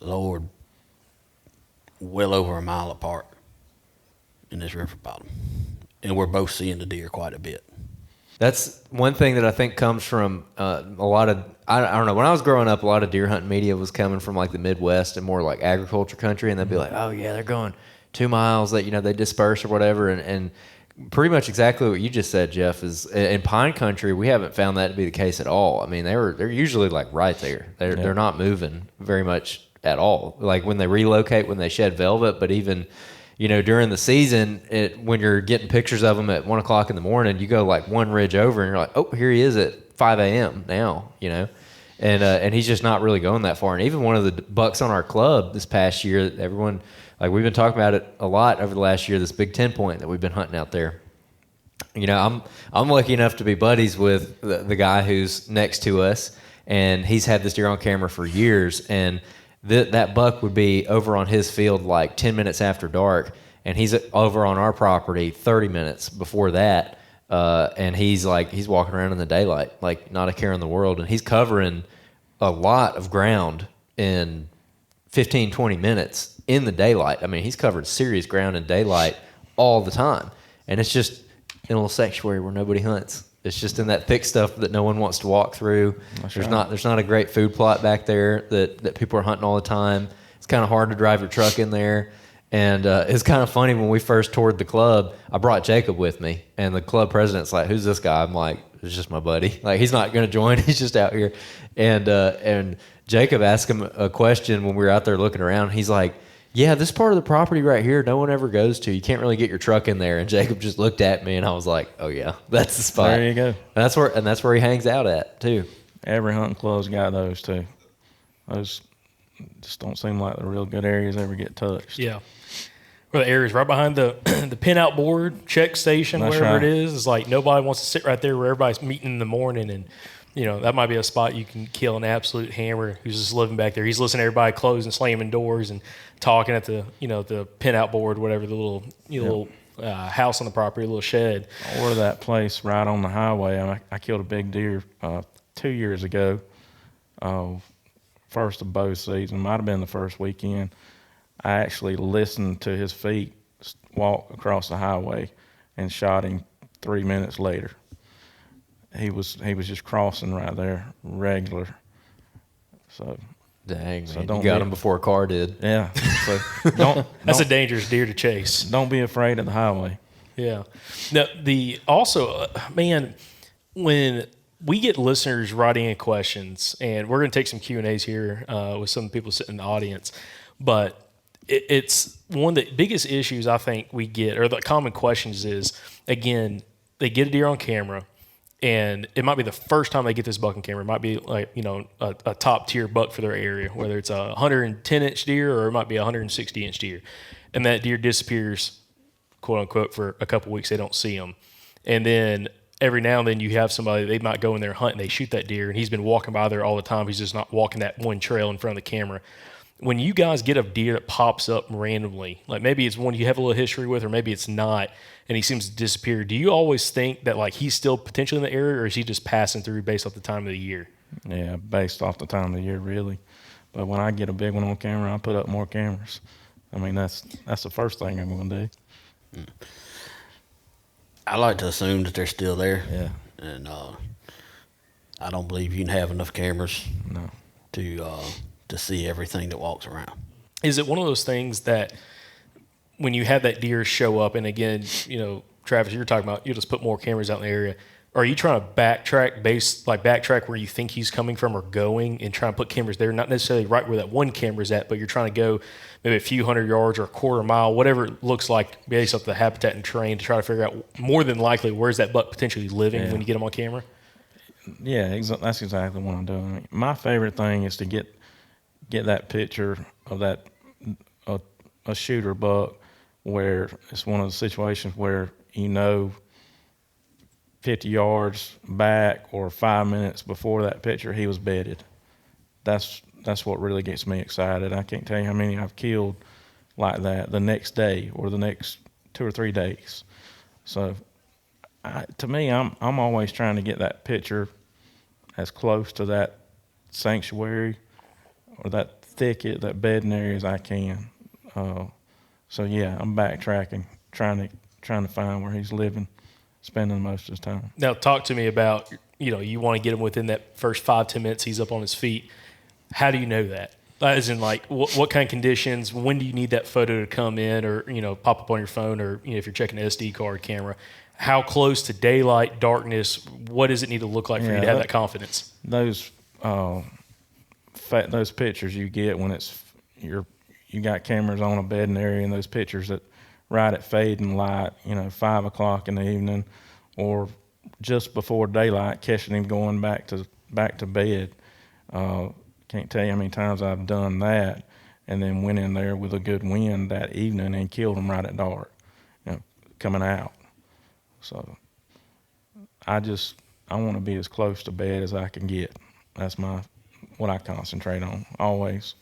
Lord, well over a mile apart in this river bottom. And we're both seeing the deer quite a bit.
That's one thing that I think comes from a lot of, I don't know, when I was growing up, a lot of deer hunting media was coming from like the Midwest and more like agriculture country, and they'd be like, oh yeah, they're going 2 miles, that, you know, they disperse or whatever, and pretty much exactly what you just said, Jeff, is in pine country, we haven't found that to be the case at all. I mean, they're usually like right there. They're not moving very much at all. Like when they relocate, when they shed velvet, but even, you know, during the season, when you're getting pictures of them at 1 o'clock in the morning, you go like one ridge over and you're like, oh, here he is at 5 a.m. now, you know, and he's just not really going that far. And even one of the bucks on our club this past year, everyone, like we've been talking about it a lot over the last year, this big 10 point that we've been hunting out there. You know, I'm lucky enough to be buddies with the guy who's next to us, and he's had this deer on camera for years, and that buck would be over on his field like 10 minutes after dark, and he's over on our property 30 minutes before that, and he's walking around in the daylight, like not a care in the world, and he's covering a lot of ground in 15, 20 minutes in the daylight. I mean, he's covered serious ground in daylight all the time, and it's just in a little sanctuary where nobody hunts. It's just in that thick stuff that no one wants to walk through. There's not a great food plot back there that people are hunting all the time. It's kind of hard to drive your truck in there. And it's kind of funny, when we first toured the club, I brought Jacob with me, and the club president's like, who's this guy? I'm like, it's just my buddy. Like, he's not going to join. He's just out here. And Jacob asked him a question when we were out there looking around. He's like, yeah, this part of the property right here, no one ever goes to. You can't really get your truck in there. And Jacob just looked at me, and I was like, oh yeah, that's the spot.
There you go.
And that's where he hangs out at too.
Every hunting club's got those too. Those just don't seem like the real good areas ever get touched.
Yeah. Where the areas right behind the the pin-out board, check station,
That's
wherever
right.
it is. It's like nobody wants to sit right there where everybody's meeting in the morning, and you know, that might be a spot you can kill an absolute hammer who's just living back there. He's listening to everybody closing, slamming doors, and talking at the, you know, the pin-out board, whatever, the little, little house on the property, a little shed.
Or that place right on the highway. I killed a big deer 2 years ago. First of bow season, might have been the first weekend. I actually listened to his feet walk across the highway and shot him 3 minutes later. He was just crossing right there, regular. So
Dang, man,
don't
you got
be-
him before a car did.
yeah. So don't
That's a dangerous deer to chase.
don't be afraid of the highway.
Yeah. Now, man, when we get listeners writing in questions, and we're going to take some Q&As here with some people sitting in the audience, but it's one of the biggest issues I think we get, or the common questions is, again, they get a deer on camera, and it might be the first time they get this buck on camera. It might be like, you know, a top tier buck for their area, whether it's a 110-inch deer or it might be a 160-inch deer. And that deer disappears, quote unquote, for a couple weeks. They don't see him. And then every now and then you have somebody, they might go in there hunting, they shoot that deer, and he's been walking by there all the time. He's just not walking that one trail in front of the camera. When you guys get a deer that pops up randomly, like maybe it's one you have a little history with, or maybe it's not, and he seems to disappear, do you always think that like he's still potentially in the area, or is he just passing through based off the time of the year?
Yeah, based off the time of the year, really. But when I get a big one on camera, I put up more cameras. I mean, that's the first thing I'm going to do.
I like to assume that they're still there.
Yeah.
And I don't believe you can have enough cameras
No.
to see everything that walks around.
Is it one of those things that when you have that deer show up, and again, you know, Travis, you're talking about, you just put more cameras out in the area. Are you trying to backtrack where you think he's coming from or going, and try and put cameras there, not necessarily right where that one camera's at, but you're trying to go maybe a few hundred yards or a quarter mile, whatever it looks like based off the habitat and terrain, to try to figure out more than likely where's that buck potentially living when you get him on camera?
Yeah, that's exactly what I'm doing. I mean, my favorite thing is to get that picture of that a shooter buck, where it's one of the situations where, you know, 50 yards back or 5 minutes before that picture, he was bedded. That's what really gets me excited. I can't tell you how many I've killed like that the next day or the next 2 or 3 days. So to me, I'm always trying to get that picture as close to that sanctuary or that thicket, that bedding area as I can. So yeah, I'm backtracking, trying to find where he's living spending most of his time.
Now, talk to me about, you want to get him within that first 5-10 minutes he's up on his feet. How do you know that? As in, like, what kind of conditions, when do you need that photo to come in or, pop up on your phone or, if you're checking an SD card camera, how close to daylight, darkness, what does it need to look like for you to have that confidence?
Those pictures you get when you got cameras on a bedding area, and those pictures that right at fading light, 5 o'clock in the evening, or just before daylight, catching him going back to bed. Can't tell you how many times I've done that, and then went in there with a good wind that evening and killed him right at dark, coming out. So I want to be as close to bed as I can get. That's what I concentrate on always.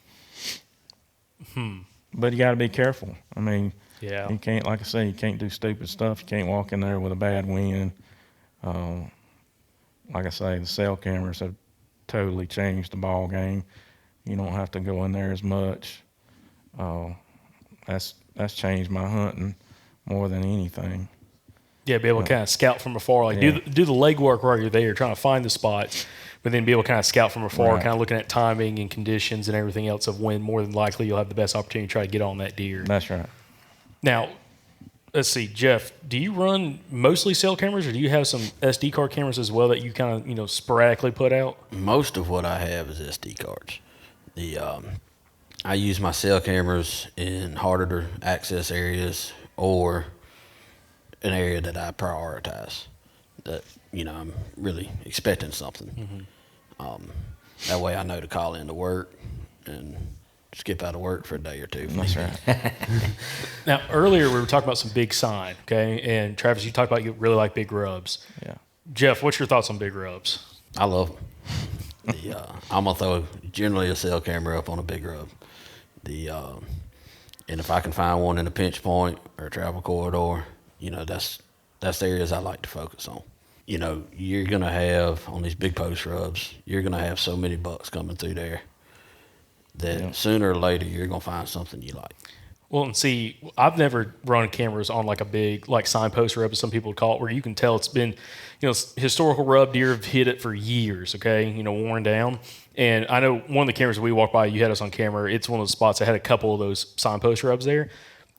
But you got to be careful. I mean,
yeah,
you can't, like I say, you can't do stupid stuff. You can't walk in there with a bad wind. Like I say, the cell cameras have totally changed the ball game. You don't have to go in there as much. That's changed my hunting more than anything.
Yeah, be able to kind of scout from afar, like do the legwork while you're there, trying to find the spots, but then be able to kind of scout from afar, kind of looking at timing and conditions and everything else of when more than likely you'll have the best opportunity to try to get on that deer.
That's right.
Now, let's see, Jeff, do you run mostly cell cameras or do you have some SD card cameras as well that you kind of, sporadically put out?
Most of what I have is SD cards. I use my cell cameras in harder to access areas or an area that I prioritize, that I'm really expecting something. That way I know to call into work and skip out of work for a day or two.
That's right.
Now, earlier we were talking about some big sign, okay? And Travis, you talked about you really like big rubs.
Yeah.
Jeff, what's your thoughts on big rubs?
I love them. I'm gonna throw generally a cell camera up on a big rub. And if I can find one in a pinch point or a travel corridor, that's the areas I like to focus on. You're gonna have on these big post rubs, you're gonna have so many bucks coming through there that sooner or later you're gonna find something you like.
Well, and see, I've never run cameras on like a big signpost rub, as some people would call it, where you can tell it's been, historical rub. Deer have hit it for years, okay, worn down. And I know one of the cameras we walked by, you had us on camera. It's one of those spots that had a couple of those signpost rubs there,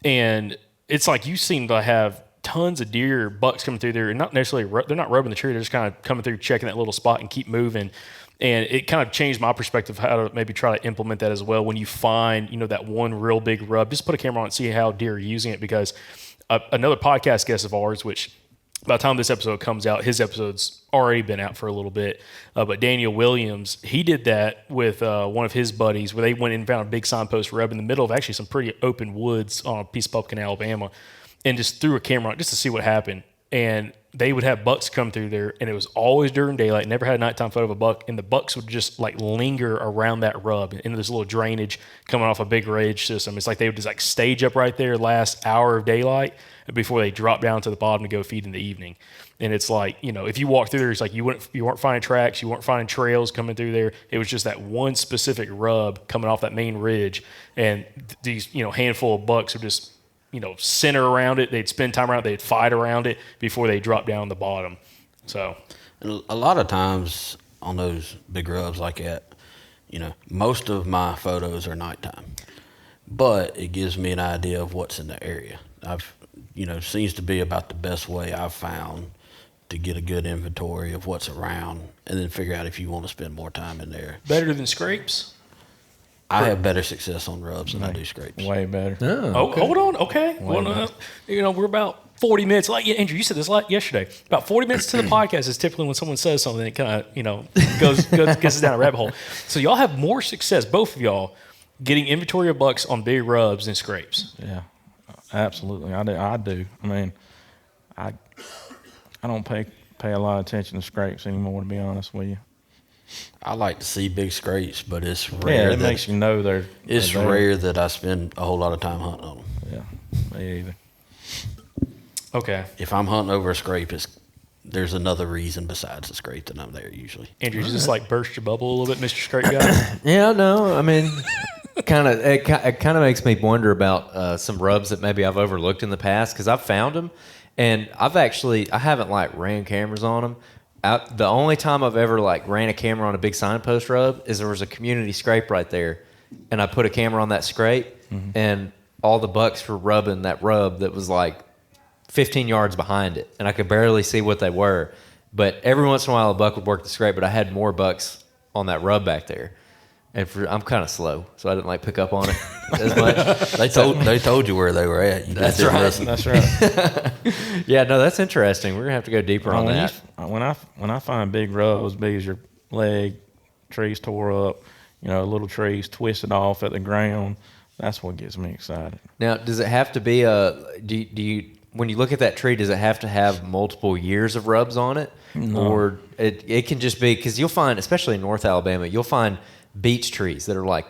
and it's like you seem to have tons of deer bucks coming through there, and not necessarily they're not rubbing the tree. They're just kind of coming through, checking that little spot, and keep moving. And it kind of changed my perspective how to maybe try to implement that as well. When you find, that one real big rub, just put a camera on and see how deer are using it. Because another podcast guest of ours, which by the time this episode comes out, his episode's already been out for a little bit. But Daniel Williams, he did that with one of his buddies where they went and found a big signpost rub in the middle of actually some pretty open woods on a piece of public in Alabama, and just threw a camera on just to see what happened. And they would have bucks come through there, and it was always during daylight. Never had a nighttime photo of a buck, and the bucks would just linger around that rub into this little drainage coming off a big ridge system. It's like they would just stage up right there, last hour of daylight before they drop down to the bottom to go feed in the evening. And it's like, if you walk through there, it's like you weren't finding tracks, you weren't finding trails coming through there. It was just that one specific rub coming off that main ridge, and these handful of bucks would just center around it. They'd spend time around it. They'd fight around it before they drop down the bottom. So,
and a lot of times on those big rubs like that, most of my photos are nighttime, but it gives me an idea of what's in the area. Seems to be about the best way I've found to get a good inventory of what's around, and then figure out if you want to spend more time in there.
Better than scrapes?
I have better success on rubs than I do scrapes.
Way better.
Oh, okay. Hold on. Okay. Well, we're about 40 minutes. Like Andrew, you said this yesterday. About 40 minutes to the podcast is typically when someone says something that kind of, gets us down a rabbit hole. So y'all have more success, both of y'all, getting inventory of bucks on big rubs than scrapes.
Yeah, absolutely. I do. I mean, I don't pay a lot of attention to scrapes anymore, to be honest with you.
I like to see big scrapes, but it's rare.
Yeah, it makes you know they're.
It's rare that I spend a whole lot of time hunting on them.
Yeah, me either.
Okay.
If I'm hunting over a scrape, there's another reason besides the scrape that I'm there usually.
Andrew, you just burst your bubble a little bit, Mr. Scrape Guy?
Yeah, no, I mean, it kind of makes me wonder about some rubs that maybe I've overlooked in the past, because I've found them, And I haven't like ran cameras on them. The only time I've ever like ran a camera on a big signpost rub is there was a community scrape right there, and I put a camera on that scrape, and all the bucks were rubbing that rub that was like 15 yards behind it, and I could barely see what they were. But every once in a while, a buck would work the scrape, but I had more bucks on that rub back there. And I'm kind of slow, so I didn't like pick up on it as much.
They told you where they were at. You
That's
just didn't
right.
listen.
That's right.
Yeah, no, that's interesting. We're gonna have to go deeper on that.
When I find big rubs big as your leg, trees tore up, little trees twisted off at the ground, that's what gets me excited.
Now, does it have to be do you when you look at that tree, does it have to have multiple years of rubs on it?
No.
Or it can just be, because you'll find, especially in North Alabama, you'll find beech trees that are like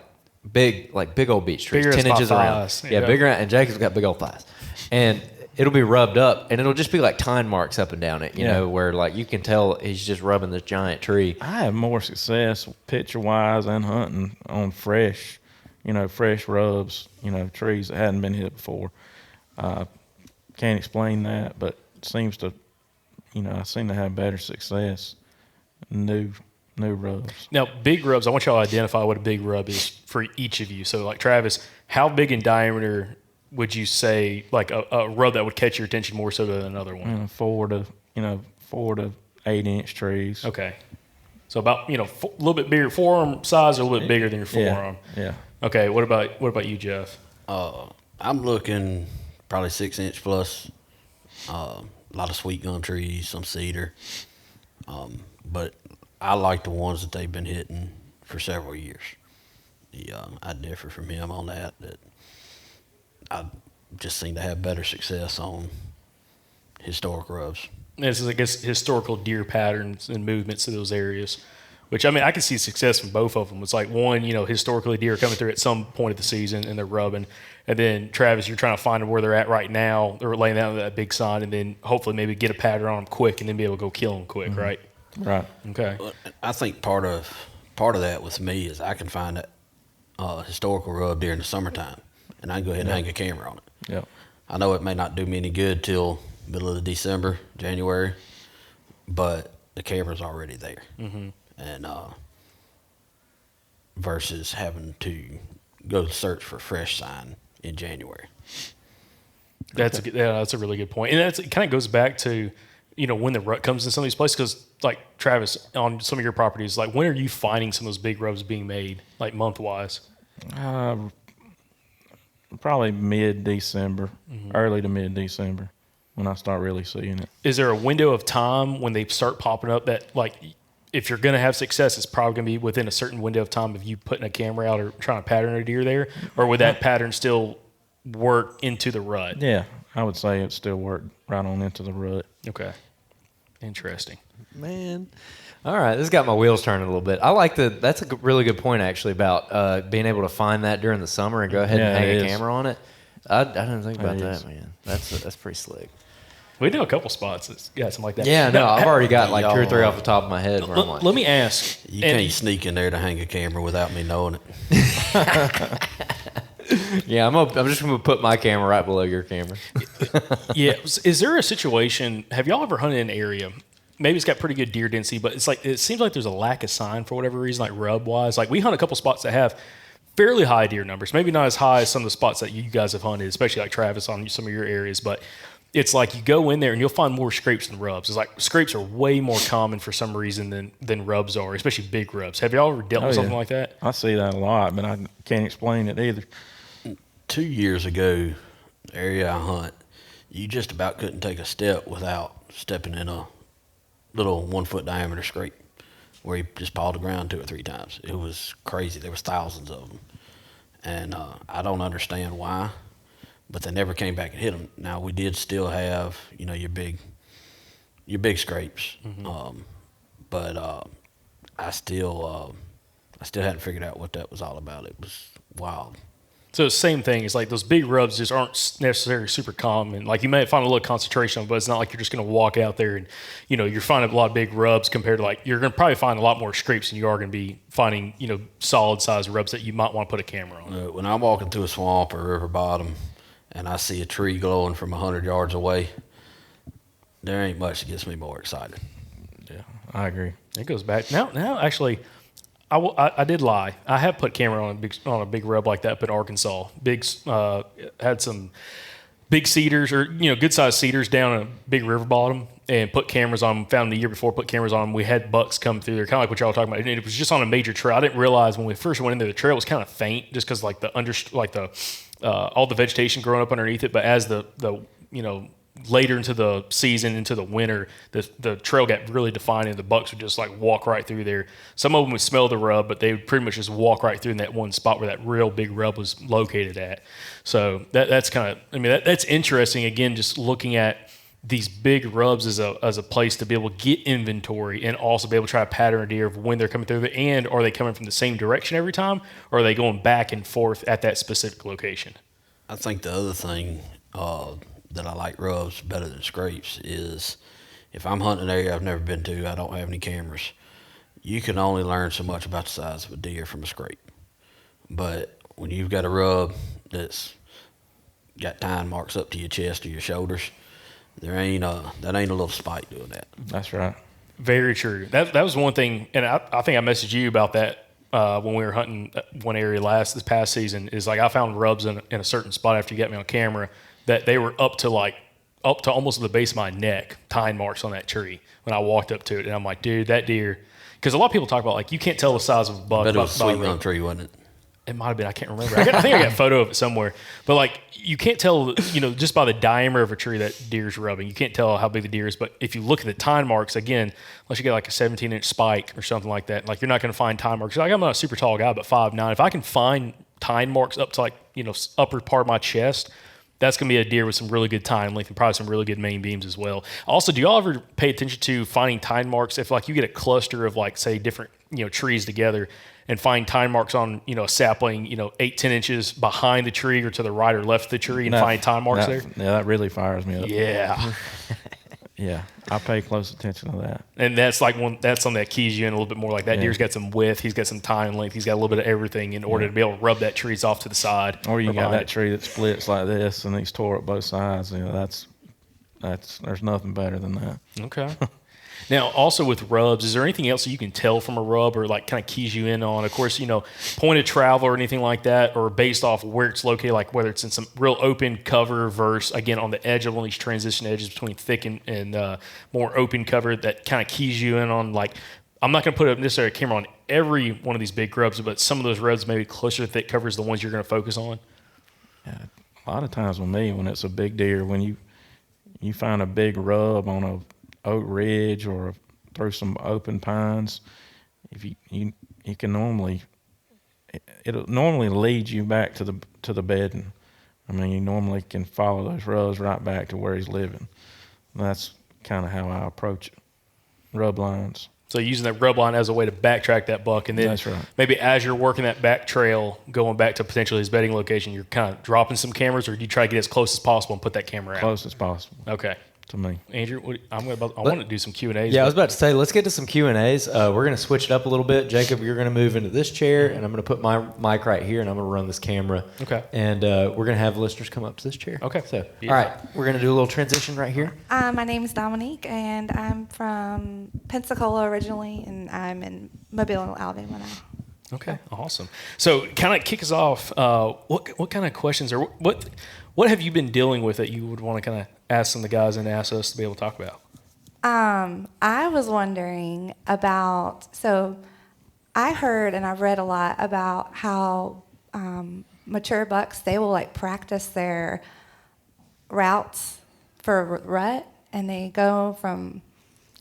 big old beech trees,
Bigger
10
as my
inches around.
thighs.
Yeah,
Yeah.
bigger, and Jacob's got big old thighs. And it'll be rubbed up, and it'll just be like tine marks up and down it, you know, where like you can tell he's just rubbing this giant tree.
I have more success picture-wise and hunting on fresh rubs, trees that hadn't been hit before. Can't explain that, but it seems to, I seem to have better success. New rubs.
Now, big rubs, I want y'all to identify what a big rub is for each of you. So, like, Travis, how big in diameter would you say, like, a rub that would catch your attention more so than another one?
4 to 8 inch trees.
Okay. So about, a little bit bigger, forearm size or a little bit bigger than your forearm.
Yeah.
Okay, what about you, Jeff?
I'm looking probably 6-inch plus. A lot of sweet gum trees, some cedar. But I like the ones that they've been hitting for several years. I differ from him on that I just seem to have better success on historic rubs.
This is, I guess, historical deer patterns and movements to those areas, which, I mean, I can see success from both of them. It's like one, historically deer coming through at some point of the season and they're rubbing. And then, Travis, you're trying to find where they're at right now. They're laying down that big sign and then hopefully maybe get a pattern on them quick and then be able to go kill them quick, right?
Right.
Okay.
I think part of that with me is I can find that historical rub during the summertime, and I can go ahead and hang a camera on it.
Yep.
I know it may not do me any good till middle of December, January, but the camera's already there. And versus having to go search for fresh sign in January.
That's a really good point. And it kind of goes back to, when the rut comes in some of these places, because like Travis, on some of your properties, like when are you finding some of those big rubs being made, like month-wise?
Probably mid-December, early to mid-December, when I start really seeing it.
Is there a window of time when they start popping up that, like, if you're going to have success, it's probably going to be within a certain window of time of you putting a camera out or trying to pattern a deer there? Or would that pattern still work into the rut?
Yeah, I would say it still worked right on into the rut.
Okay. Interesting.
Man. All right, this got my wheels turning a little bit. That's a really good point, actually, about being able to find that during the summer and go ahead and hang a camera on it. I didn't think about that, man. That's pretty slick.
We know a couple spots that's got something like that.
Yeah, no, I've already got like 2 or 3 off the top of my head where I'm like,
Let me ask.
You can't sneak in there to hang a camera without me knowing it.
yeah, I'm just going to put my camera right below your camera.
Yeah. Is there a situation, have y'all ever hunted an area, maybe it's got pretty good deer density, but it's like, it seems like there's a lack of sign for whatever reason, like rub wise. Like we hunt a couple spots that have fairly high deer numbers, maybe not as high as some of the spots that you guys have hunted, especially like Travis on some of your areas, but it's like you go in there and you'll find more scrapes than rubs. It's like scrapes are way more common for some reason than rubs are, especially big rubs. Have y'all ever dealt with something like that?
I see that a lot, but I can't explain it either.
2 years ago, the area I hunt, you just about couldn't take a step without stepping in a little 1 foot diameter scrape where you just pawed the ground 2 or 3 times. It was crazy. There was thousands of them. And I don't understand why, but they never came back and hit them. Now, we did still have, your big scrapes. But I still hadn't figured out what that was all about. It was wild.
So the same thing. It's like those big rubs just aren't necessarily super common. Like you may find a little concentration, but it's not like you're just going to walk out there and, you're finding a lot of big rubs compared to like, you're going to probably find a lot more scrapes than you are going to be finding, solid size rubs that you might want to put a camera on.
When I'm walking through a swamp or river bottom and I see a tree glowing from 100 yards away, there ain't much that gets me more excited.
Yeah, I agree.
It goes back now. Actually, I did lie. I have put camera on a big rub like that, but in Arkansas, had some big cedars or good sized cedars down a big river bottom, and put cameras on them. Found them the year before, put cameras on them. We had bucks come through there, kind of like what y'all were talking about. And it was just on a major trail. I didn't realize when we first went in there, the trail was kind of faint, just because like all the vegetation growing up underneath it. But as the later into the season, into the winter, the trail got really defined, and the bucks would just like walk right through there. Some of them would smell the rub, but they would pretty much just walk right through in that one spot where that real big rub was located at. So that's kind of, that's interesting. Again, just looking at these big rubs as a place to be able to get inventory and also be able to try to pattern a deer of when they're coming through there, and are they coming from the same direction every time, or are they going back and forth at that specific location?
I think the other thing that I like rubs better than scrapes is if I'm hunting an area I've never been to, I don't have any cameras, you can only learn so much about the size of a deer from a scrape. But when you've got a rub that's got tine marks up to your chest or your shoulders, that ain't a little spike doing that.
That's right.
Very true. That was one thing, and I think I messaged you about that when we were hunting one area this past season. Is like I found rubs in a certain spot after you got me on camera that they were up to almost the base of my neck, tine marks on that tree when I walked up to it, and I'm like, dude, that deer. Because a lot of people talk about like you can't tell the size of a buck.
But it was
by
sweet on a tree, wasn't it?
It might have been. I can't remember. I think I got a photo of it somewhere. But like, you can't tell, just by the diameter of a tree that deer's rubbing. You can't tell how big the deer is. But if you look at the tine marks, again, unless you get like a 17-inch spike or something like that, like you're not going to find tine marks. Like I'm not a super tall guy, but 5'9". If I can find tine marks up to like upper part of my chest, that's going to be a deer with some really good tine length and probably some really good main beams as well. Also, do y'all ever pay attention to finding tine marks if like you get a cluster of like say different trees together, and find tine marks on, a sapling, 8-10 inches behind the tree or to the right or left of the tree, and find tine marks there?
Yeah, that really fires me up.
Yeah.
Yeah, I pay close attention to that.
And that's like that's something that keys you in a little bit more. Like that deer's got some width, he's got some tine length, he's got a little bit of everything in order to be able to rub that trees off to the side.
Or you got that tree that splits like this and he's tore up both sides. That's there's nothing better than that.
Okay. Now, also with rubs, is there anything else that you can tell from a rub or like kind of keys you in on? Of course, point of travel or anything like that, or based off where it's located, like whether it's in some real open cover versus, again, on the edge of one of these transition edges between thick and more open cover that kind of keys you in on, like, I'm not going to put necessarily a camera on every one of these big rubs, but some of those rubs maybe closer to thick cover is the ones you're going to focus on?
Yeah, a lot of times with me, when it's a big deer, when you find a big rub on a oak ridge or through some open pines, if you can it'll normally lead you back to the bedding. You normally can follow those rubs right back to where he's living. And that's kind of how I approach it. Rub lines.
So using that rub line as a way to backtrack that buck, and then
that's right.
Maybe as you're working that back trail, going back to potentially his bedding location, you're kind of dropping some cameras, or do you try to get as close as possible and put that camera out?
Close as possible.
Okay.
To me.
Andrew, I want to do some Q&As.
Yeah, I was about to say, let's get to some Q&As. We're going to switch it up a little bit. Jacob, you're going to move into this chair, and I'm going to put my mic right here, and I'm going to run this camera.
Okay.
And we're going to have listeners come up to this chair.
Okay.
So, all right, we're going to do a little transition right here.
My name is Dominique, and I'm from Pensacola originally, and I'm in Mobile, Alabama now.
Okay, awesome. So, kind of kick us off. What kind of questions, or what have you been dealing with that you would want to kind of ask some of the guys and ask us to be able to talk about?
I was wondering about, so I heard and I've read a lot about how mature bucks, they will like practice their routes for rut, and they go from,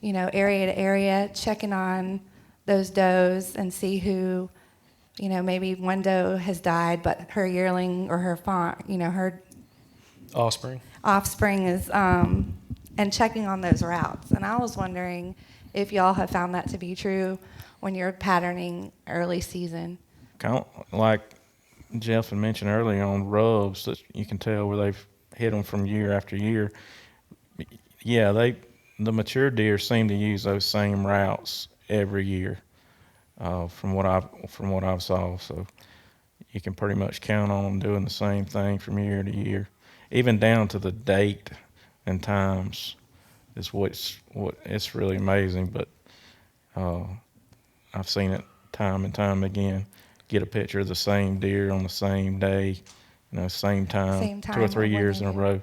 area to area, checking on those does and see who, maybe one doe has died, but her yearling or her fawn, her offspring is, and checking on those routes. And I was wondering if y'all have found that to be true when you're patterning early season.
Kind of like Jeff had mentioned earlier on rubs, that you can tell where they've hit them from year after year. Yeah, the mature deer seem to use those same routes every year, from what I've saw. So you can pretty much count on them doing the same thing from year to year, even down to the date and times is what it's really amazing. But I've seen it time and time again. Get a picture of the same deer on the same day, same time 2 or 3 years in a row.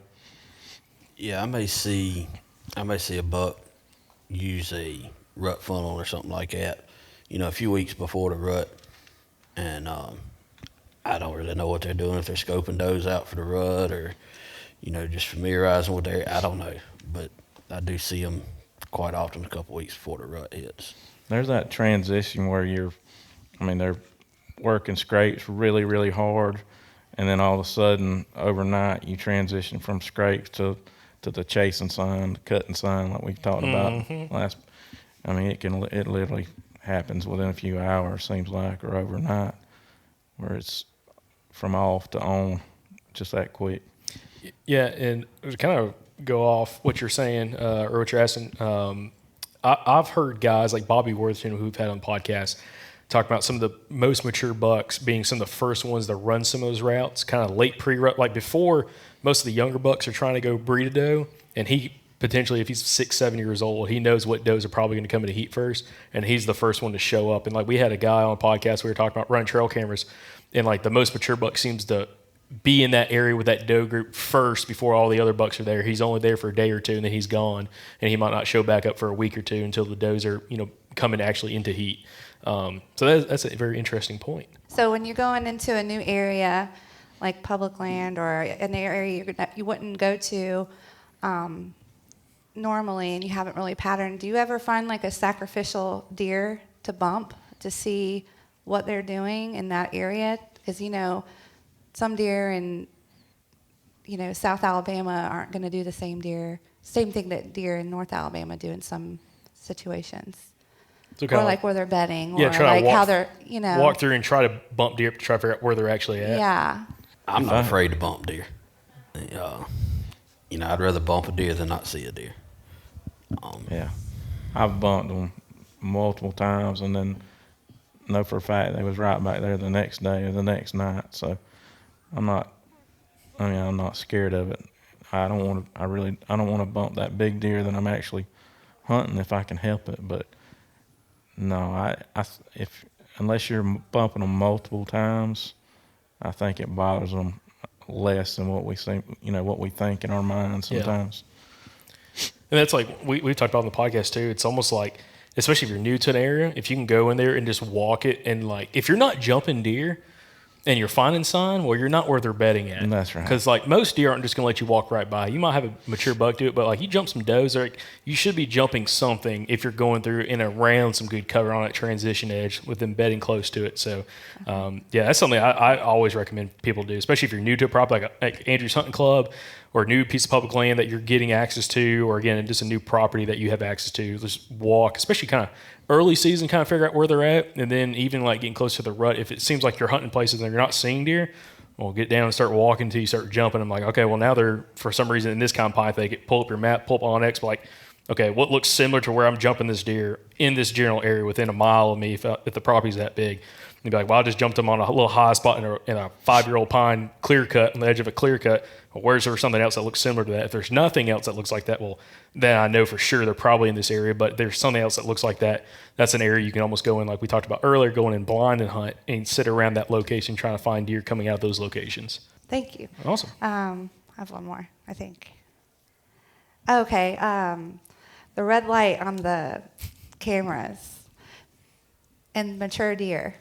Yeah, I may see a buck use a rut funnel or something like that, a few weeks before the rut, and I don't really know what they're doing, if they're scoping does out for the rut or, just familiarizing with their, I don't know, but I do see them quite often a couple weeks before the rut hits.
There's that transition where they're working scrapes really, really hard, and then all of a sudden, overnight, you transition from scrapes to the chasing sign, the cutting sign, like we talked about last. It literally happens within a few hours, seems like, or overnight, where it's from off to on, just that quick.
Yeah, and to kind of go off what you're saying or what you're asking, I've heard guys like Bobby Worthington, who we've had on the podcast, talk about some of the most mature bucks being some of the first ones to run some of those routes, kind of late pre-rut, like before most of the younger bucks are trying to go breed a doe, and he potentially, if he's 6-7 years old, he knows what does are probably going to come into heat first, and he's the first one to show up. And like we had a guy on a podcast, we were talking about running trail cameras, and like the most mature buck seems to be in that area with that doe group first before all the other bucks are there. He's only there for a day or two, and then he's gone, and he might not show back up for a week or two until the does are coming actually into heat. So that's a very interesting point.
So when you're going into a new area, like public land or an area you wouldn't go to normally, and you haven't really patterned, do you ever find like a sacrificial deer to bump to see what they're doing in that area? Because some deer in South Alabama aren't going to do the same thing that deer in North Alabama do in some situations.
So
or like where they're bedding,
yeah,
or
try
like
to walk,
how they're,
walk through and try to bump deer to try to figure out where they're actually at.
Yeah.
I'm not afraid to bump deer. I'd rather bump a deer than not see a deer.
Yeah, I've bumped them multiple times, and then know for a fact they was right back there the next day or the next night. So I'm not scared of it. I don't want to bump that big deer that I'm actually hunting if I can help it. But no, unless you're bumping them multiple times, I think it bothers them less than what we think in our minds sometimes.
Yeah. And that's like we've talked about on the podcast too. It's almost like, especially if you're new to an area, if you can go in there and just walk it, and like if you're not jumping deer and you're finding sign, well, you're not where they're bedding at.
That's right.
Because like most deer aren't just going to let you walk right by. You might have a mature buck do it, but like you jump some does, like you should be jumping something if you're going through and around some good cover on that transition edge with them bedding close to it. So that's something I always recommend people do, especially if you're new to a property like Andrew's Hunting Club, or a new piece of public land that you're getting access to, or again, just a new property that you have access to. Just walk, especially kind of early season, kind of figure out where they're at. And then even like getting close to the rut, if it seems like you're hunting places and you're not seeing deer, well, get down and start walking until you start jumping. I'm like, okay, well now they're, for some reason in this kind of pine thicket, pull up your map, pull up Onyx, like, okay, what looks similar to where I'm jumping this deer in this general area within a mile of me if the property's that big. You'd be like, well, I just jumped them on a little high spot in a 5-year-old pine clear cut on the edge of a clear cut. Well, where's there something else that looks similar to that? If there's nothing else that looks like that, well, then I know for sure they're probably in this area. But there's something else that looks like that. That's an area you can almost go in, like we talked about earlier, going in blind and hunt and sit around that location trying to find deer coming out of those locations.
Thank you.
Awesome.
I have one more, I think. Okay. The red light on the cameras and mature deer.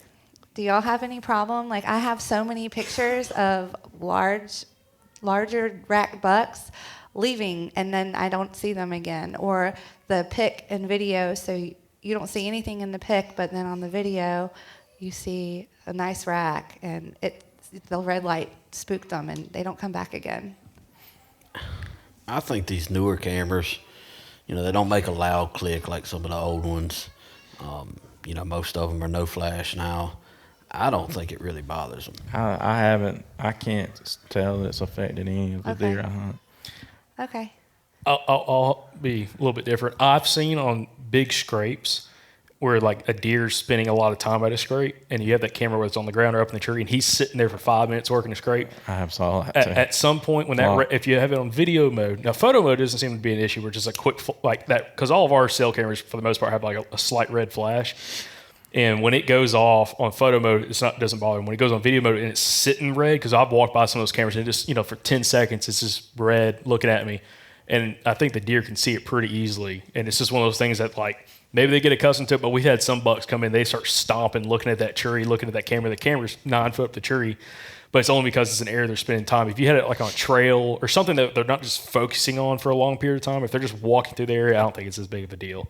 Do y'all have any problem? Like, I have so many pictures of larger rack bucks leaving, and then I don't see them again. Or the pic and video, so you don't see anything in the pic, but then on the video, you see a nice rack, and the red light spooked them, and they don't come back again.
I think these newer cameras, they don't make a loud click like some of the old ones. Most of them are no flash now. I don't think it really bothers them.
I can't tell that it's affected any of the deer I hunt.
Okay.
I'll be a little bit different. I've seen on big scrapes where like a deer's spending a lot of time at a scrape, and you have that camera where it's on the ground or up in the tree, and he's sitting there for 5 minutes working a scrape.
I have saw that too.
At some point when if you have it on video mode, now photo mode doesn't seem to be an issue. We're just a quick like that, because all of our cell cameras for the most part have like a slight red flash. And when it goes off on photo mode, doesn't bother me. When it goes on video mode and it's sitting red, because I've walked by some of those cameras and just, for 10 seconds, it's just red looking at me. And I think the deer can see it pretty easily. And it's just one of those things that, like, maybe they get accustomed to it, but we've had some bucks come in, they start stomping, looking at that tree, looking at that camera. The camera's 9 foot up the tree, but it's only because it's an area they're spending time. If you had it like on a trail or something that they're not just focusing on for a long period of time, if they're just walking through the area, I don't think it's as big of a deal.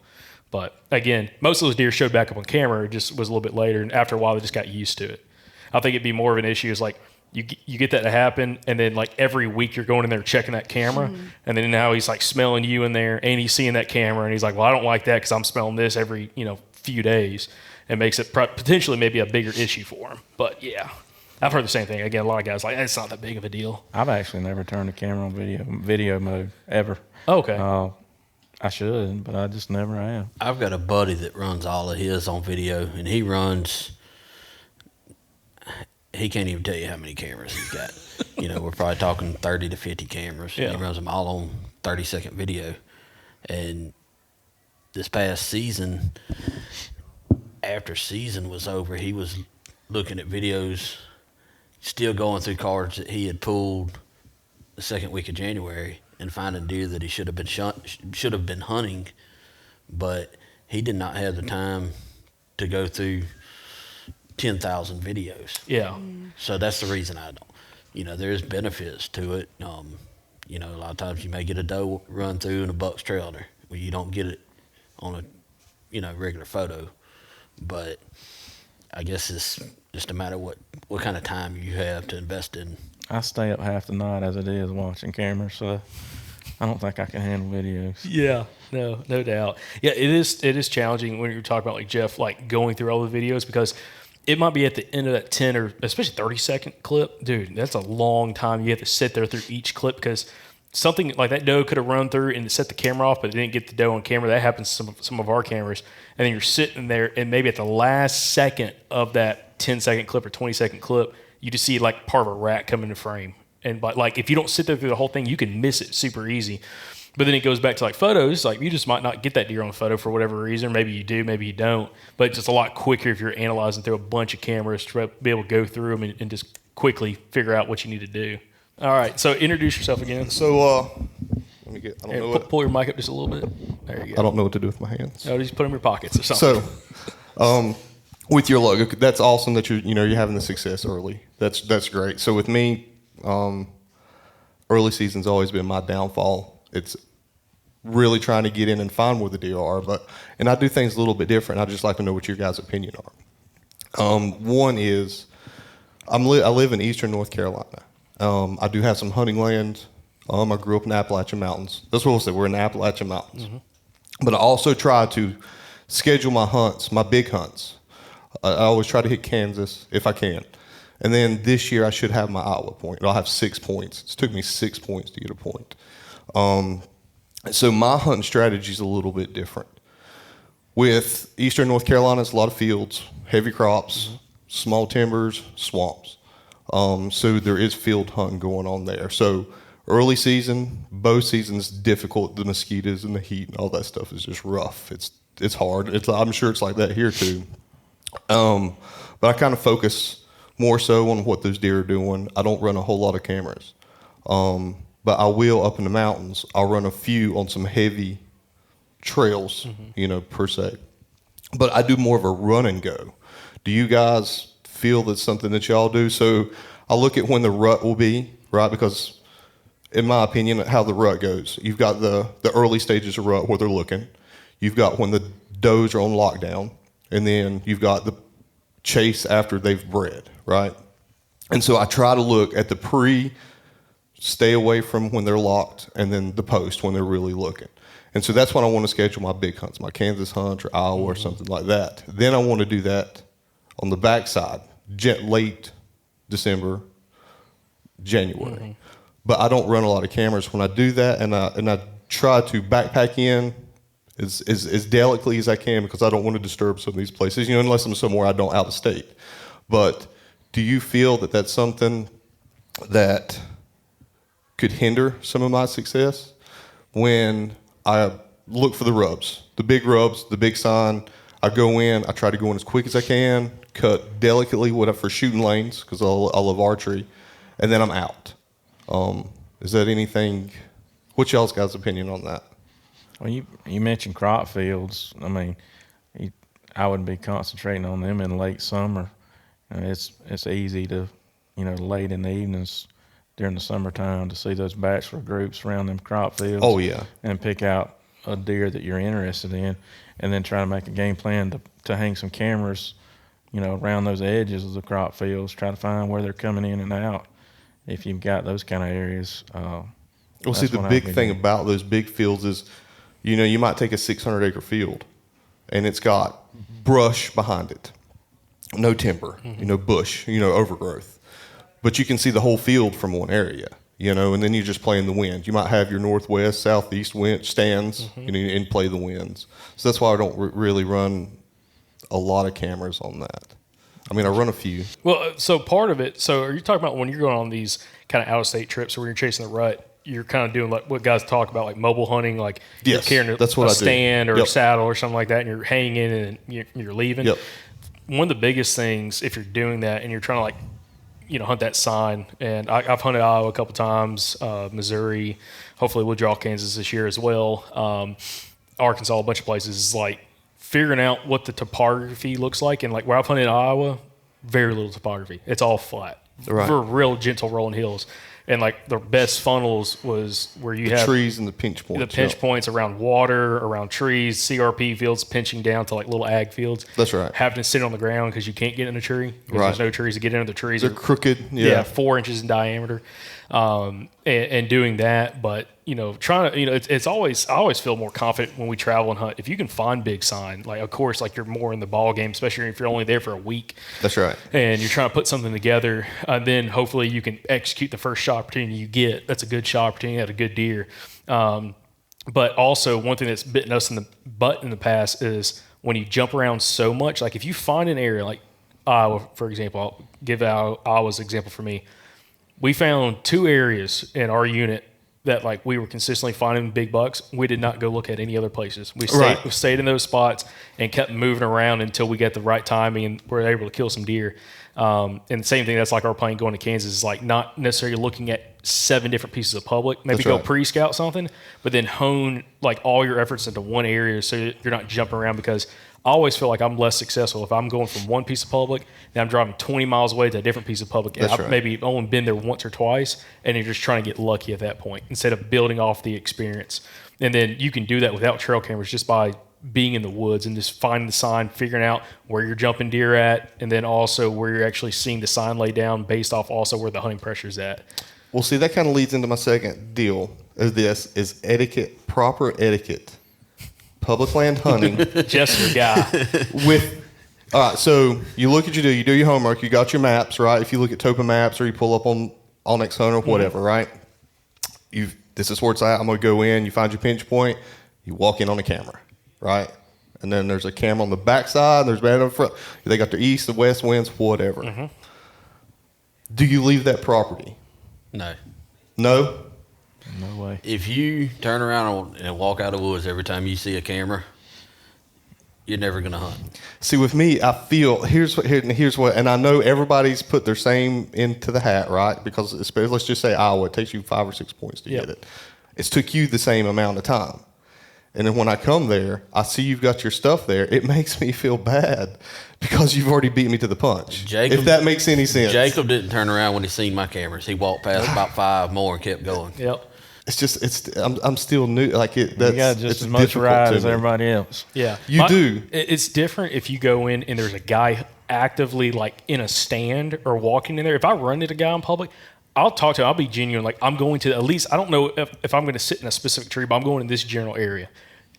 But again, most of those deer showed back up on camera. It just was a little bit later, and after a while, they just got used to it. I think it'd be more of an issue is like you get that to happen, and then like every week you're going in there checking that camera, and then now he's like smelling you in there, and he's seeing that camera, and he's like, well, I don't like that because I'm smelling this every few days. It makes it potentially maybe a bigger issue for him. But yeah, I've heard the same thing. Again, a lot of guys like it's not that big of a deal.
I've actually never turned the camera on video mode ever.
Okay.
I should, but I just never have.
I've got a buddy that runs all of his on video, and he can't even tell you how many cameras he's got. We're probably talking 30 to 50 cameras.
Yeah.
And he runs them all on 30-second video. And this past season, after season was over, he was looking at videos, still going through cards that he had pulled the second week of January, and finding deer that he should have been hunting, but he did not have the time to go through 10,000 videos.
Yeah.
So that's the reason I don't. There's benefits to it. A lot of times you may get a doe run through in a buck's trailer where you don't get it on a regular photo, but I guess it's just a matter of what kind of time you have to invest in.
I stay up half the night as it is watching cameras, so I don't think I can handle videos.
Yeah, no doubt. Yeah, it is challenging when you're talking about like Jeff, like going through all the videos, because it might be at the end of that 10 or especially 30-second clip. Dude, that's a long time. You have to sit there through each clip, because something like that doe could have run through and set the camera off, but it didn't get the doe on camera. That happens to some of our cameras. And then you're sitting there, and maybe at the last second of that 10-second clip or 20-second clip, you just see like part of a rat come into frame. And like if you don't sit there through the whole thing, you can miss it super easy. But then it goes back to like photos. Like you just might not get that deer on a photo for whatever reason. Maybe you do, maybe you don't. But it's just a lot quicker if you're analyzing through a bunch of cameras to be able to go through them and just quickly figure out what you need to do. All right, so introduce yourself again.
So, let me get. I don't know
pull your mic up just a little bit. There you go.
I don't know what to do with my hands.
No, just put them in your pockets or something.
So, with your logo, that's awesome that you're having the success early. That's great. So with me, early season's always been my downfall. It's really trying to get in and find where the deer are, and I do things a little bit different. I'd just like to know what your guys' opinion are. One is, I live in eastern North Carolina. I do have some hunting land. I grew up in the Appalachian Mountains. That's what we'll say. We're in the Appalachian Mountains. Mm-hmm. But I also try to schedule my hunts, my big hunts. I always try to hit Kansas if I can. And then this year I should have my Iowa point. I'll have 6 points. It took me 6 points to get a point. So my hunting strategy is a little bit different. With eastern North Carolina, it's a lot of fields, heavy crops, small timbers, swamps. So there is field hunting going on there. So early season, bow season is difficult. The mosquitoes and the heat and all that stuff is just rough. It's hard. I'm sure it's like that here too. But I kind of focus more so on what those deer are doing. I don't run a whole lot of cameras. But I will up in the mountains. I'll run a few on some heavy trails, per se. But I do more of a run and go. Do you guys feel that's something that y'all do? So I look at when the rut will be, right? Because in my opinion, how the rut goes, you've got the early stages of rut where they're looking. You've got when the does are on lockdown. And then you've got the chase after they've bred, right? And so I try to look at the stay away from when they're locked, and then the post when they're really looking. And so that's when I want to schedule my big hunts, my Kansas hunt or Iowa or something like that. Then I want to do that on the backside, late December, January. Mm-hmm. But I don't run a lot of cameras when I do that, and I try to backpack in as delicately as I can because I don't want to disturb some of these places, unless I'm somewhere I don't out of state. But do you feel that that's something that could hinder some of my success when I look for the rubs, the big sign? I go in, I try to go in as quick as I can, cut delicately for shooting lanes because I love archery, and then I'm out. Is that anything? What's y'all's guys' opinion on that?
Well, you mentioned crop fields. I mean, I would be concentrating on them in late summer. It's easy to, late in the evenings during the summertime to see those bachelor groups around them crop fields.
Oh, yeah.
And pick out a deer that you're interested in, and then try to make a game plan to hang some cameras, around those edges of the crop fields, try to find where they're coming in and out. If you've got those kind of areas.
Well, see, the big thing about those big fields is, you might take a 600-acre field, and it's got brush behind it, no timber, bush, overgrowth. But you can see the whole field from one area, and then you just play in the wind. You might have your northwest, southeast wind stands, and play the winds. So that's why I don't really run a lot of cameras on that. I mean, I run a few.
Well, so part of it, so are you talking about when you're going on these kind of out-of-state trips where you're chasing the rut, you're kind of doing like what guys talk about, like mobile hunting, like you're carrying
that's what
a
I
stand
do.
or a saddle or something like that, and you're hanging in and you're leaving.
Yep.
One of the biggest things, if you're doing that and you're trying to hunt that sign, and I've hunted Iowa a couple times, Missouri, hopefully we'll draw Kansas this year as well, Arkansas, a bunch of places, is like figuring out what the topography looks like. And like where I've hunted Iowa, very little topography. It's all flat.
Right.
For real gentle rolling hills. And like the best funnels was where you have
trees and the pinch points.
The pinch points around water, around trees, CRP fields pinching down to like little ag fields.
That's right.
Having to sit on the ground because you can't get in a tree. Because there's no trees to get into the trees.
They're crooked. Yeah.
4 inches in diameter. And doing that, but trying to, it's always, I always feel more confident when we travel and hunt. If you can find big sign, like of course, like you're more in the ball game, especially if you're only there for a week.
That's right.
And you're trying to put something together, then hopefully you can execute the first shot opportunity you get. That's a good shot opportunity at a good deer. But also one thing that's bitten us in the butt in the past is when you jump around so much, like if you find an area like Iowa, for example, I'll give Iowa's example for me. We found 2 areas in our unit that like we were consistently finding big bucks. We did not go look at any other places. We stayed in those spots and kept moving around until we got the right timing and were able to kill some deer. And the same thing, that's like our plan going to Kansas, is like not necessarily looking at 7 different pieces of public. Maybe go pre-scout something, but then hone like all your efforts into one area so you're not jumping around, because I always feel like I'm less successful if I'm going from one piece of public and I'm driving 20 miles away to a different piece of public. And I've maybe only been there once or twice, and you're just trying to get lucky at that point instead of building off the experience. And then you can do that without trail cameras just by being in the woods and just finding the sign, figuring out where you're jumping deer at, and then also where you're actually seeing the sign lay down based off also where the hunting pressure is at.
Well, see, that kind of leads into my second deal. Is etiquette, proper etiquette. Public land hunting.
Just your guy.
All right, so you look at you do your homework, you got your maps, right? If you look at Topo Maps or you pull up on Onyx Hunter or whatever, right? This is where it's at. I'm going to go in, you find your pinch point, you walk in on the camera, right? And then there's a camera on the backside, there's band on the front. They got the east, the west winds, whatever. Mm-hmm. Do you leave that property?
No.
No?
No way.
If you turn around and walk out of the woods every time you see a camera, you're never going to hunt.
See, with me, I feel here's what, and I know everybody's put their same into the hat, right? Because let's just say Iowa, it takes you 5 or 6 points to get it. It's took you the same amount of time. And then when I come there, I see you've got your stuff there. It makes me feel bad because you've already beat me to the punch. If that makes any sense.
Jacob didn't turn around when he seen my cameras. He walked past about 5 more and kept going.
Yep.
It's just I'm still new. Like it. That's,
you got just as much ride as everybody else.
Yeah,
you do.
It's different if you go in and there's a guy actively like in a stand or walking in there. If I run into a guy in public, I'll talk to him. I'll be genuine. Like I'm going to at least, I don't know if I'm going to sit in a specific tree, but I'm going in this general area.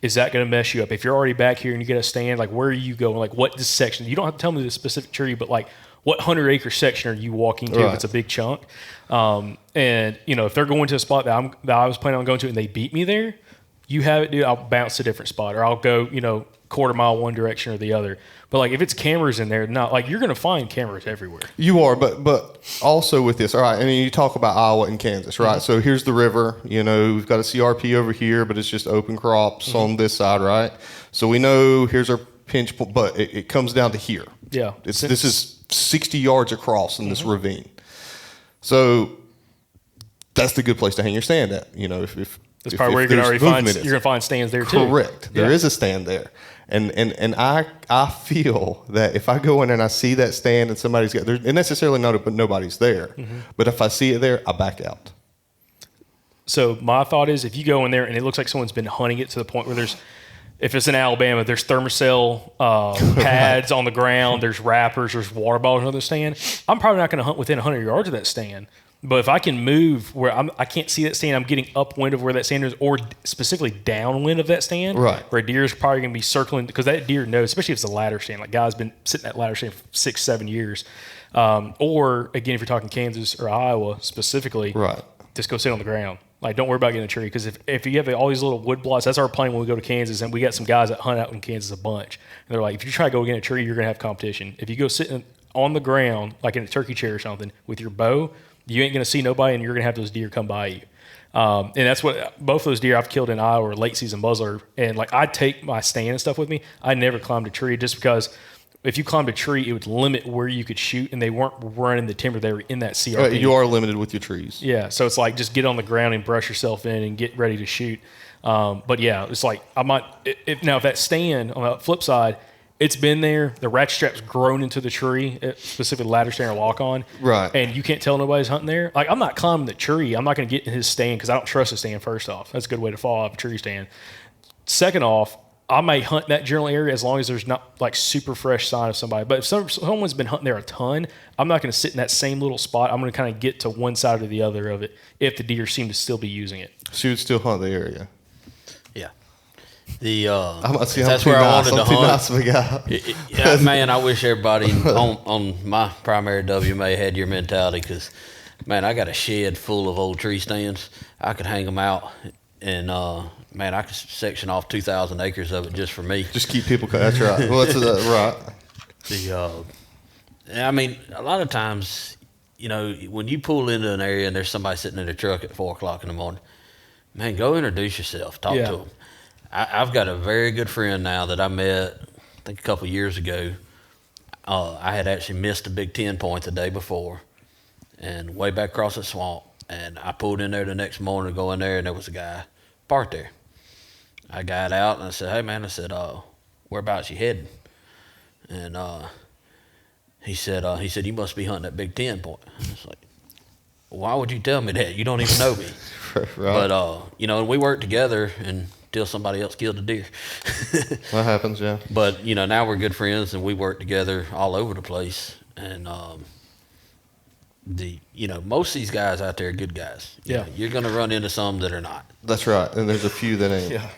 Is that going to mess you up? If you're already back here and you get a stand, like where are you going? Like what this section? You don't have to tell me the specific tree, but like what 100-acre section are you walking to if it's a big chunk? And, if they're going to a spot that I was planning on going to and they beat me there, you have it, dude, I'll bounce to a different spot, or I'll go, quarter mile one direction or the other. But like if it's cameras in there, not like you're going to find cameras everywhere.
You are, but also with this, all right. I mean, you talk about Iowa and Kansas, right? So here's the river. We've got a CRP over here, but it's just open crops on this side, right? So we know here's our pinch point, but it comes down to here.
Yeah,
this is 60 yards across in this ravine. So that's the good place to hang your stand at. If
that's probably where you're going to already find. You're going to find stands there too.
Correct. There is a stand there. And I feel that if I go in and I see that stand and somebody's got there, and necessarily not, but nobody's there. But if I see it there, I back out.
So my thought is, if you go in there and it looks like someone's been hunting it to the point where if it's in Alabama, there's thermocell pads on the ground, there's wrappers, there's water bottles on the stand. I'm probably not going to hunt within 100 yards of that stand. But if I can move where I can't see that stand, I'm getting upwind of where that stand is, or specifically downwind of that stand,
right?
Where a deer is probably going to be circling, because that deer knows, especially if it's a ladder stand, like guys been sitting at that ladder stand for 6-7 years. Or again, if you're talking Kansas or Iowa specifically,
right?
Just go sit on the ground. Like, don't worry about getting a tree, because if you have all these little wood plots, that's our plan when we go to Kansas, and we got some guys that hunt out in Kansas a bunch. And they're like, if you try to go get a tree, you're going to have competition. If you go sitting on the ground, like in a turkey chair or something, with your bow, you ain't going to see nobody, and you're going to have those deer come by you. And that's what both those deer I've killed in Iowa are late season muzzler. And like, I take my stand and stuff with me. I never climbed a tree, just because if you climbed a tree, it would limit where you could shoot, and they weren't running the timber. They were in that CRP.
You are limited with your trees.
Yeah, so it's like, just get on the ground and brush yourself in and get ready to shoot. But yeah, it's like, if that stand on the flip side, it's been there, the ratchet strap's grown into the tree, specifically ladder stand or lock on.
Right.
And you can't tell nobody's hunting there. Like, I'm not climbing the tree. I'm not going to get in his stand, because I don't trust the stand, first off. That's a good way to fall off a tree stand. Second off, I may hunt that general area as long as there's not like super fresh sign of somebody. But if someone's been hunting there a ton, I'm not going to sit in that same little spot. I'm going to kind of get to one side or the other of it if the deer seem to still be using it.
So you'd still hunt the area.
Yeah.
That's where I wanted to hunt. Nice of a guy.
Yeah, man, I wish everybody on my primary WMA had your mentality, because, man, I got a shed full of old tree stands. I could hang them out, and man, I could section off 2,000 acres of it just for me.
Just keep people. That's right. Well, that's right.
I mean, a lot of times, when you pull into an area and there's somebody sitting in a truck at 4:00 in the morning, man, go introduce yourself, talk to them. I've got a very good friend now that I met, I think a couple of years ago. I had actually missed a Big 10 point the day before, and way back across the swamp. And I pulled in there the next morning to go in there, and there was a guy parked there. I got out and I said, "Hey man," I said, "Whereabouts you heading?" And he said, "You must be hunting that Big 10 point." I was like, "Why would you tell me that? You don't even know me."
Right.
But and we worked together until somebody else killed a deer.
That happens, yeah.
But now we're good friends, and we work together all over the place. And most of these guys out there are good guys. You're going to run into some that are not.
That's right, and there's a few that ain't.
Yeah.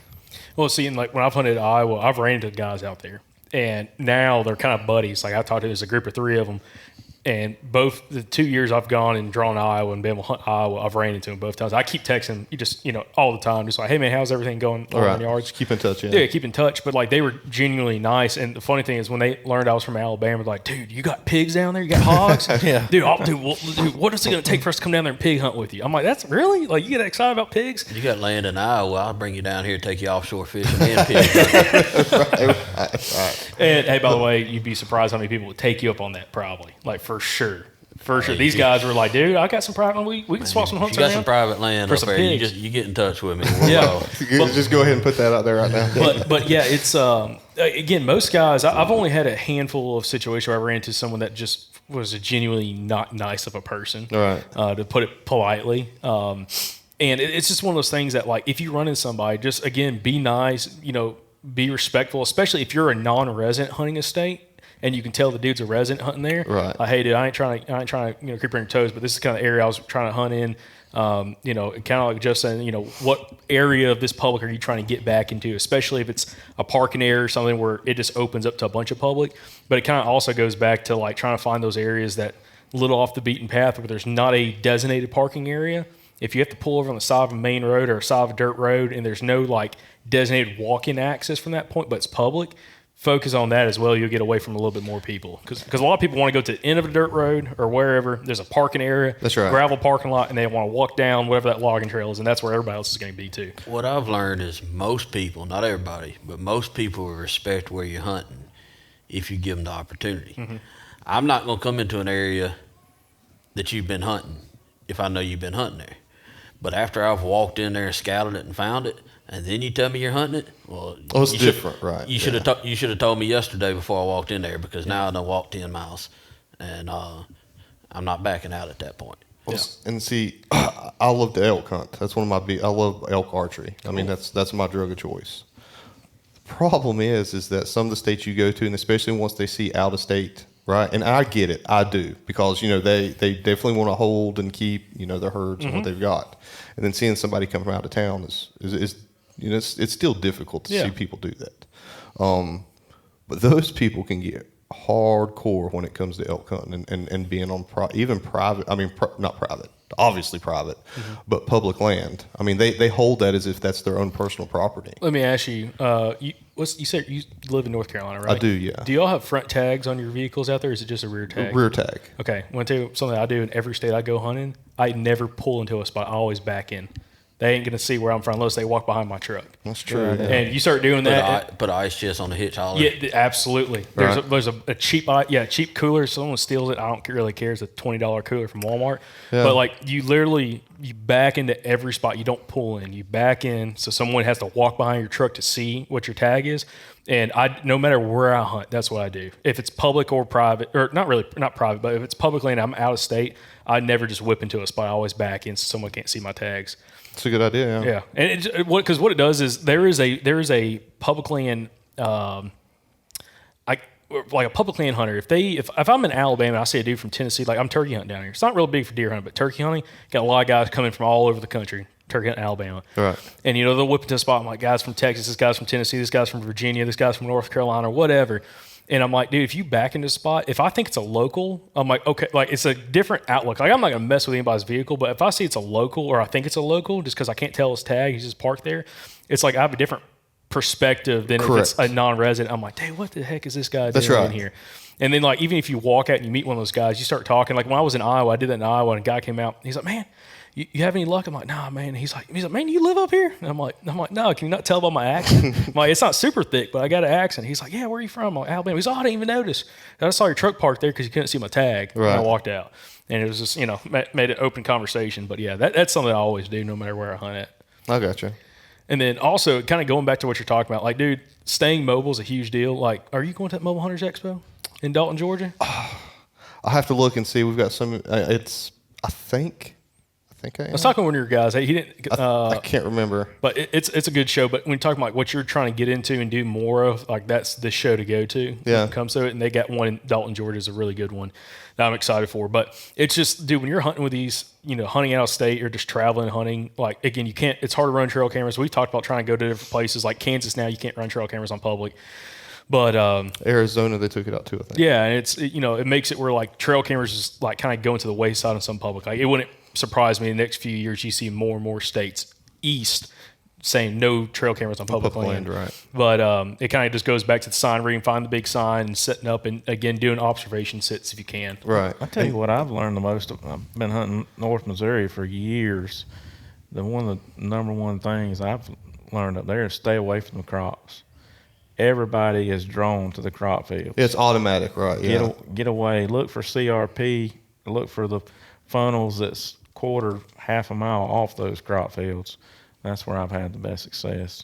Well, see, and like when I've hunted Iowa, I've ran into guys out there, and now they're kind of buddies. Like, I talked to, there's a group of 3 of them, and both the 2 years I've gone and drawn Iowa and been able to hunt Iowa, I've ran into them both times. I keep texting all the time, just like, "Hey man, how's everything going on the yards?"
Keep in touch,
yeah. Keep in touch. But like, they were genuinely nice. And the funny thing is, when they learned I was from Alabama, they're like, "Dude, you got pigs down there? You got hogs?"
Yeah.
Dude, what is it going to take for us to come down there and pig hunt with you? I'm like, "That's really, like, you get excited about pigs?"
You got land in Iowa, I'll bring you down here, take you offshore fishing and pig hunting.
Right.
And hey, by the way, you'd be surprised how many people would take you up on that, probably. Like, for sure. For sure. These guys were like, "Dude, I got some private, we can swap some hunts
around. You got
around
some private land
for
up
some
there,
pigs."
you get in touch with me.
Yeah.
Just go ahead and put that out there right now.
But yeah, it's again, most guys, I've only had a handful of situations where I ran into someone that just was a genuinely not nice of a person,
right?
To put it politely. And it's just one of those things that, like, if you run into somebody, just, again, be nice, be respectful, especially if you're a non-resident hunting a state. And you can tell the dude's a resident hunting there.
Right.
Like, "Hey, dude, I ain't trying to creep on your toes, but this is kind of the area I was trying to hunt in." And kind of like just saying, what area of this public are you trying to get back into? Especially if it's a parking area or something where it just opens up to a bunch of public. But it kind of also goes back to, like, trying to find those areas that a little off the beaten path where there's not a designated parking area, if you have to pull over on the side of a main road or a side of a dirt road and there's no like designated walk-in access from that point, but it's public, focus on that as well. You'll get away from a little bit more people because a lot of people want to go to the end of a dirt road or wherever there's a parking area,
That's right.
gravel parking lot, and they want to walk down whatever that logging trail is, and that's where everybody else is going to be too.
What I've learned is most people, not everybody, but most people will respect where you're hunting if you give them the opportunity.
Mm-hmm.
I'm not going to come into an area that you've been hunting if I know you've been hunting there. But after I've walked in there and scouted it and found it, and then you tell me you're hunting it, well,
it's different, right?
You should have you should have told me yesterday before I walked in there, because now I done walked 10 miles, and I'm not backing out at that point.
Well, and see, I love the elk hunt. That's one of my I love elk archery. I mean, that's my drug of choice. The problem is that some of the states you go to, and especially once they see out of state, right? And I get it, I do, because they definitely want to hold and keep their herds and what they've got, and then seeing somebody come from out of town is it's still difficult to see people do that. But those people can get hardcore when it comes to elk hunting and being on even private. I mean, not private, obviously private, but public land. I mean, they hold that as if that's their own personal property.
Let me ask you, you said you live in North Carolina, right?
I do, yeah.
Do y'all have front tags on your vehicles out there, or is it just a rear tag?
Rear tag.
Okay, I want to tell you something I do in every state I go hunting. I never pull into a spot. I always back in. They ain't going to see where I'm from unless they walk behind my truck.
That's true. Yeah.
And you start doing that.
Put an ice chest on the hitch hauler.
Yeah, absolutely. There's a cheap cheap cooler. If someone steals it, I don't really care. It's a $20 cooler from Walmart. Yeah. But like you back into every spot. You don't pull in. You back in, so someone has to walk behind your truck to see what your tag is. And no matter where I hunt, that's what I do. If it's public or private, or not private, but if it's public land, I'm out of state, I never just whip into a spot. I always back in so someone can't see my tags.
That's a good idea.
Yeah, and because what it does is there is a public land, like a public land hunter. If I'm in Alabama, and I see a dude from Tennessee, like I'm turkey hunting down here. It's not real big for deer hunting, but turkey hunting, got a lot of guys coming from all over the country. Turkey hunting Alabama.
Right.
And they'll whip into a spot. I'm like, guys from Texas, this guy's from Tennessee, this guy's from Virginia, this guy's from North Carolina, whatever. And I'm like, dude, if you back into a spot, if I think it's a local, I'm like, okay, like it's a different outlook. Like I'm not gonna mess with anybody's vehicle, but if I see it's a local or I think it's a local, just because I can't tell his tag, he's just parked there, it's like I have a different perspective than if it's a non-resident. I'm like, dang, what the heck is this guy doing in here? And then like even if you walk out and you meet one of those guys, you start talking. Like when I was in Iowa, I did that in Iowa, and a guy came out. He's like, man, you have any luck? I'm like, nah, man. He's like, man, you live up here? And I'm like, no, can you not tell by my accent? I'm like, it's not super thick, but I got an accent. He's like, yeah, where are you from? I'm like, Alabama. He's like, I didn't even notice. And I saw your truck parked there because you couldn't see my tag. Right. And I walked out. And it was just, made an open conversation. But yeah, that's something I always do no matter where I hunt at.
I gotcha.
And then also kind of going back to what you're talking about, like, dude, staying mobile is a huge deal. Like, are you going to that Mobile Hunters Expo in Dalton, Georgia?
I'll have to look and see. We've got some, I think I am.
I was talking to one of your guys. He didn't.
I can't remember.
But it's a good show. But when you're talking about what you're trying to get into and do more of, like that's the show to go to.
Yeah.
When it comes to it, and they got one in Dalton, Georgia, is a really good one that I'm excited for. But it's just, dude, when you're hunting with these, hunting out of state or just traveling hunting, like again, you can't. It's hard to run trail cameras. We've talked about trying to go to different places like Kansas. Now you can't run trail cameras on public. But
Arizona, they took it out too, I think.
Yeah, and it's it makes it where like trail cameras just like kind of going to the wayside in some public. Like it wouldn't surprise me in the next few years you see more and more states east saying no trail cameras on public land.
Right.
But it kind of just goes back to the sign reading, find the big sign, and setting up, and again doing observation sits if you can.
Right.
I tell you what I've learned the most. I've been hunting North Missouri for years. One of the number one things I've learned up there is stay away from the crops. Everybody is drawn to the crop fields.
It's automatic, right? Yeah.
Get away. Look for CRP. Look for the funnels that's half a mile off those crop fields. That's where I've had the best success.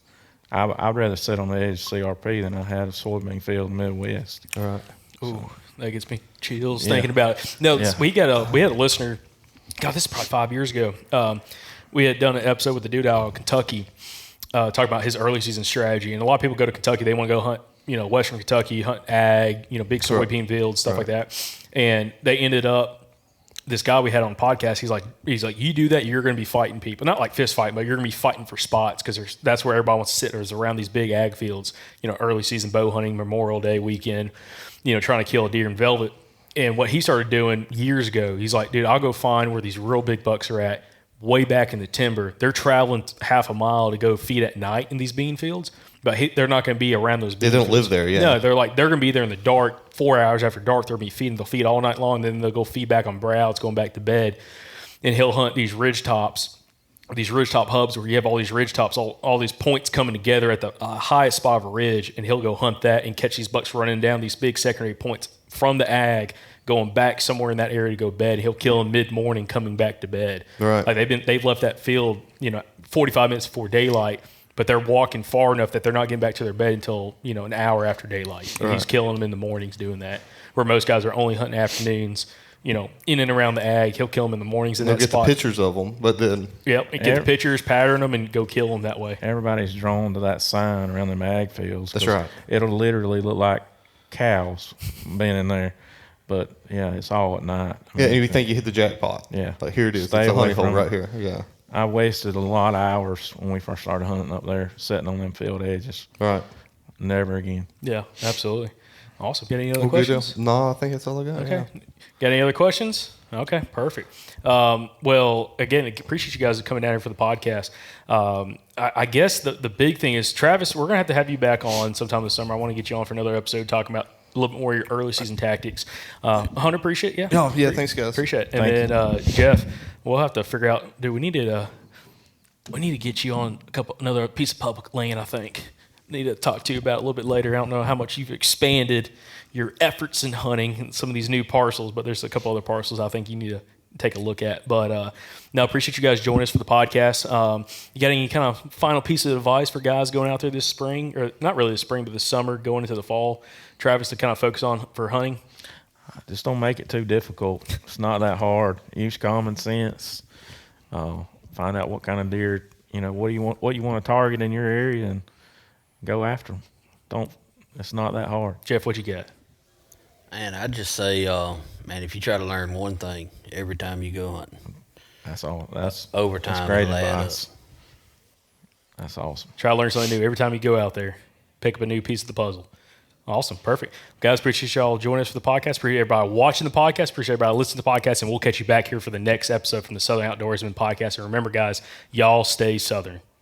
I'd rather sit on the edge of CRP than I had a soybean field in the Midwest.
All right.
Ooh, that gets me chills thinking about it. No, we had a listener. God, this is probably 5 years ago. We had done an episode with the dude out of Kentucky. Talk about his early season strategy, and a lot of people go to Kentucky. They want to go hunt, Western Kentucky, hunt ag, big soybean fields, stuff like that. And they ended up. This guy we had on the podcast, he's like, you do that, you're going to be fighting people, not like fist fighting, but you're going to be fighting for spots because that's where everybody wants to sit. There's around these big ag fields, early season bow hunting, Memorial Day weekend, trying to kill a deer in velvet. And what he started doing years ago, he's like, dude, I'll go find where these real big bucks are at. way back in the timber. They're traveling half a mile to go feed at night in these bean fields, but they're not going to be around those bean
They don't
fields.
live there, yeah.
No, they're going to be there in the dark, 4 hours after dark. They'll be feeding. They'll feed all night long, then they'll go feed back on browse, going back to bed. And he'll hunt these ridge tops, these ridgetop hubs where you have all these ridgetops, all these points coming together at the highest spot of a ridge, and he'll go hunt that and catch these bucks running down these big secondary points from the ag, going back somewhere in that area to go to bed. He'll kill them mid-morning coming back to bed.
Right.
Like they've left that field, 45 minutes before daylight, but they're walking far enough that they're not getting back to their bed until, an hour after daylight. And he's killing them in the mornings doing that, where most guys are only hunting afternoons. In and around the ag, he'll kill them in the mornings.
They'll get the pictures of them, but then
and get the pictures, pattern them, and go kill them that way.
Everybody's drawn to that sign around the ag fields.
That's right.
It'll literally look like cows being in there, but yeah, it's all at night.
and you think you hit the jackpot.
Yeah.
Like here it is.
Stay
It's a
away
honey hole
from
right
it.
here. Yeah.
I wasted a lot of hours when we first started hunting up there, sitting on them field edges.
Right.
Never again.
Yeah, absolutely. Awesome. Got any other
Well, good deal.
questions?
No, I think that's all I got.
Okay.
Yeah.
Got any other questions? Okay, perfect. Well, again, appreciate you guys coming down here for the podcast. I guess the big thing is, Travis, we're going to have you back on sometime this summer. I want to get you on for another episode talking about a little bit more of your early season tactics. Hunter, appreciate you.
Oh, yeah, thanks, guys.
Appreciate it. And then Jeff, we'll have to figure out, we need to get you on another piece of public land, I think. Need to talk to you about a little bit later. I don't know how much you've expanded your efforts in hunting and some of these new parcels, but there's a couple other parcels I think you need to take a look at. But no, appreciate you guys joining us for the podcast. You got any kind of final piece of advice for guys going out there this spring, or not really this spring, but this summer, going into the fall, Travis, to kind of focus on for hunting?
Just don't make it too difficult. It's not that hard. Use common sense. Find out what kind of deer, what you want to target in your area, and go after them. It's not that hard.
Jeff, what you got?
And I'd just say, man, if you try to learn one thing every time you go hunting,
That's all. That's
overtime.
That's great
will add
advice.
up.
That's awesome.
Try to learn something new every time you go out there. Pick up a new piece of the puzzle. Awesome. Perfect. Guys, appreciate y'all joining us for the podcast. Appreciate everybody watching the podcast. Appreciate everybody listening to the podcast. And we'll catch you back here for the next episode from the Southern Outdoorsman podcast. And remember, guys, y'all stay Southern.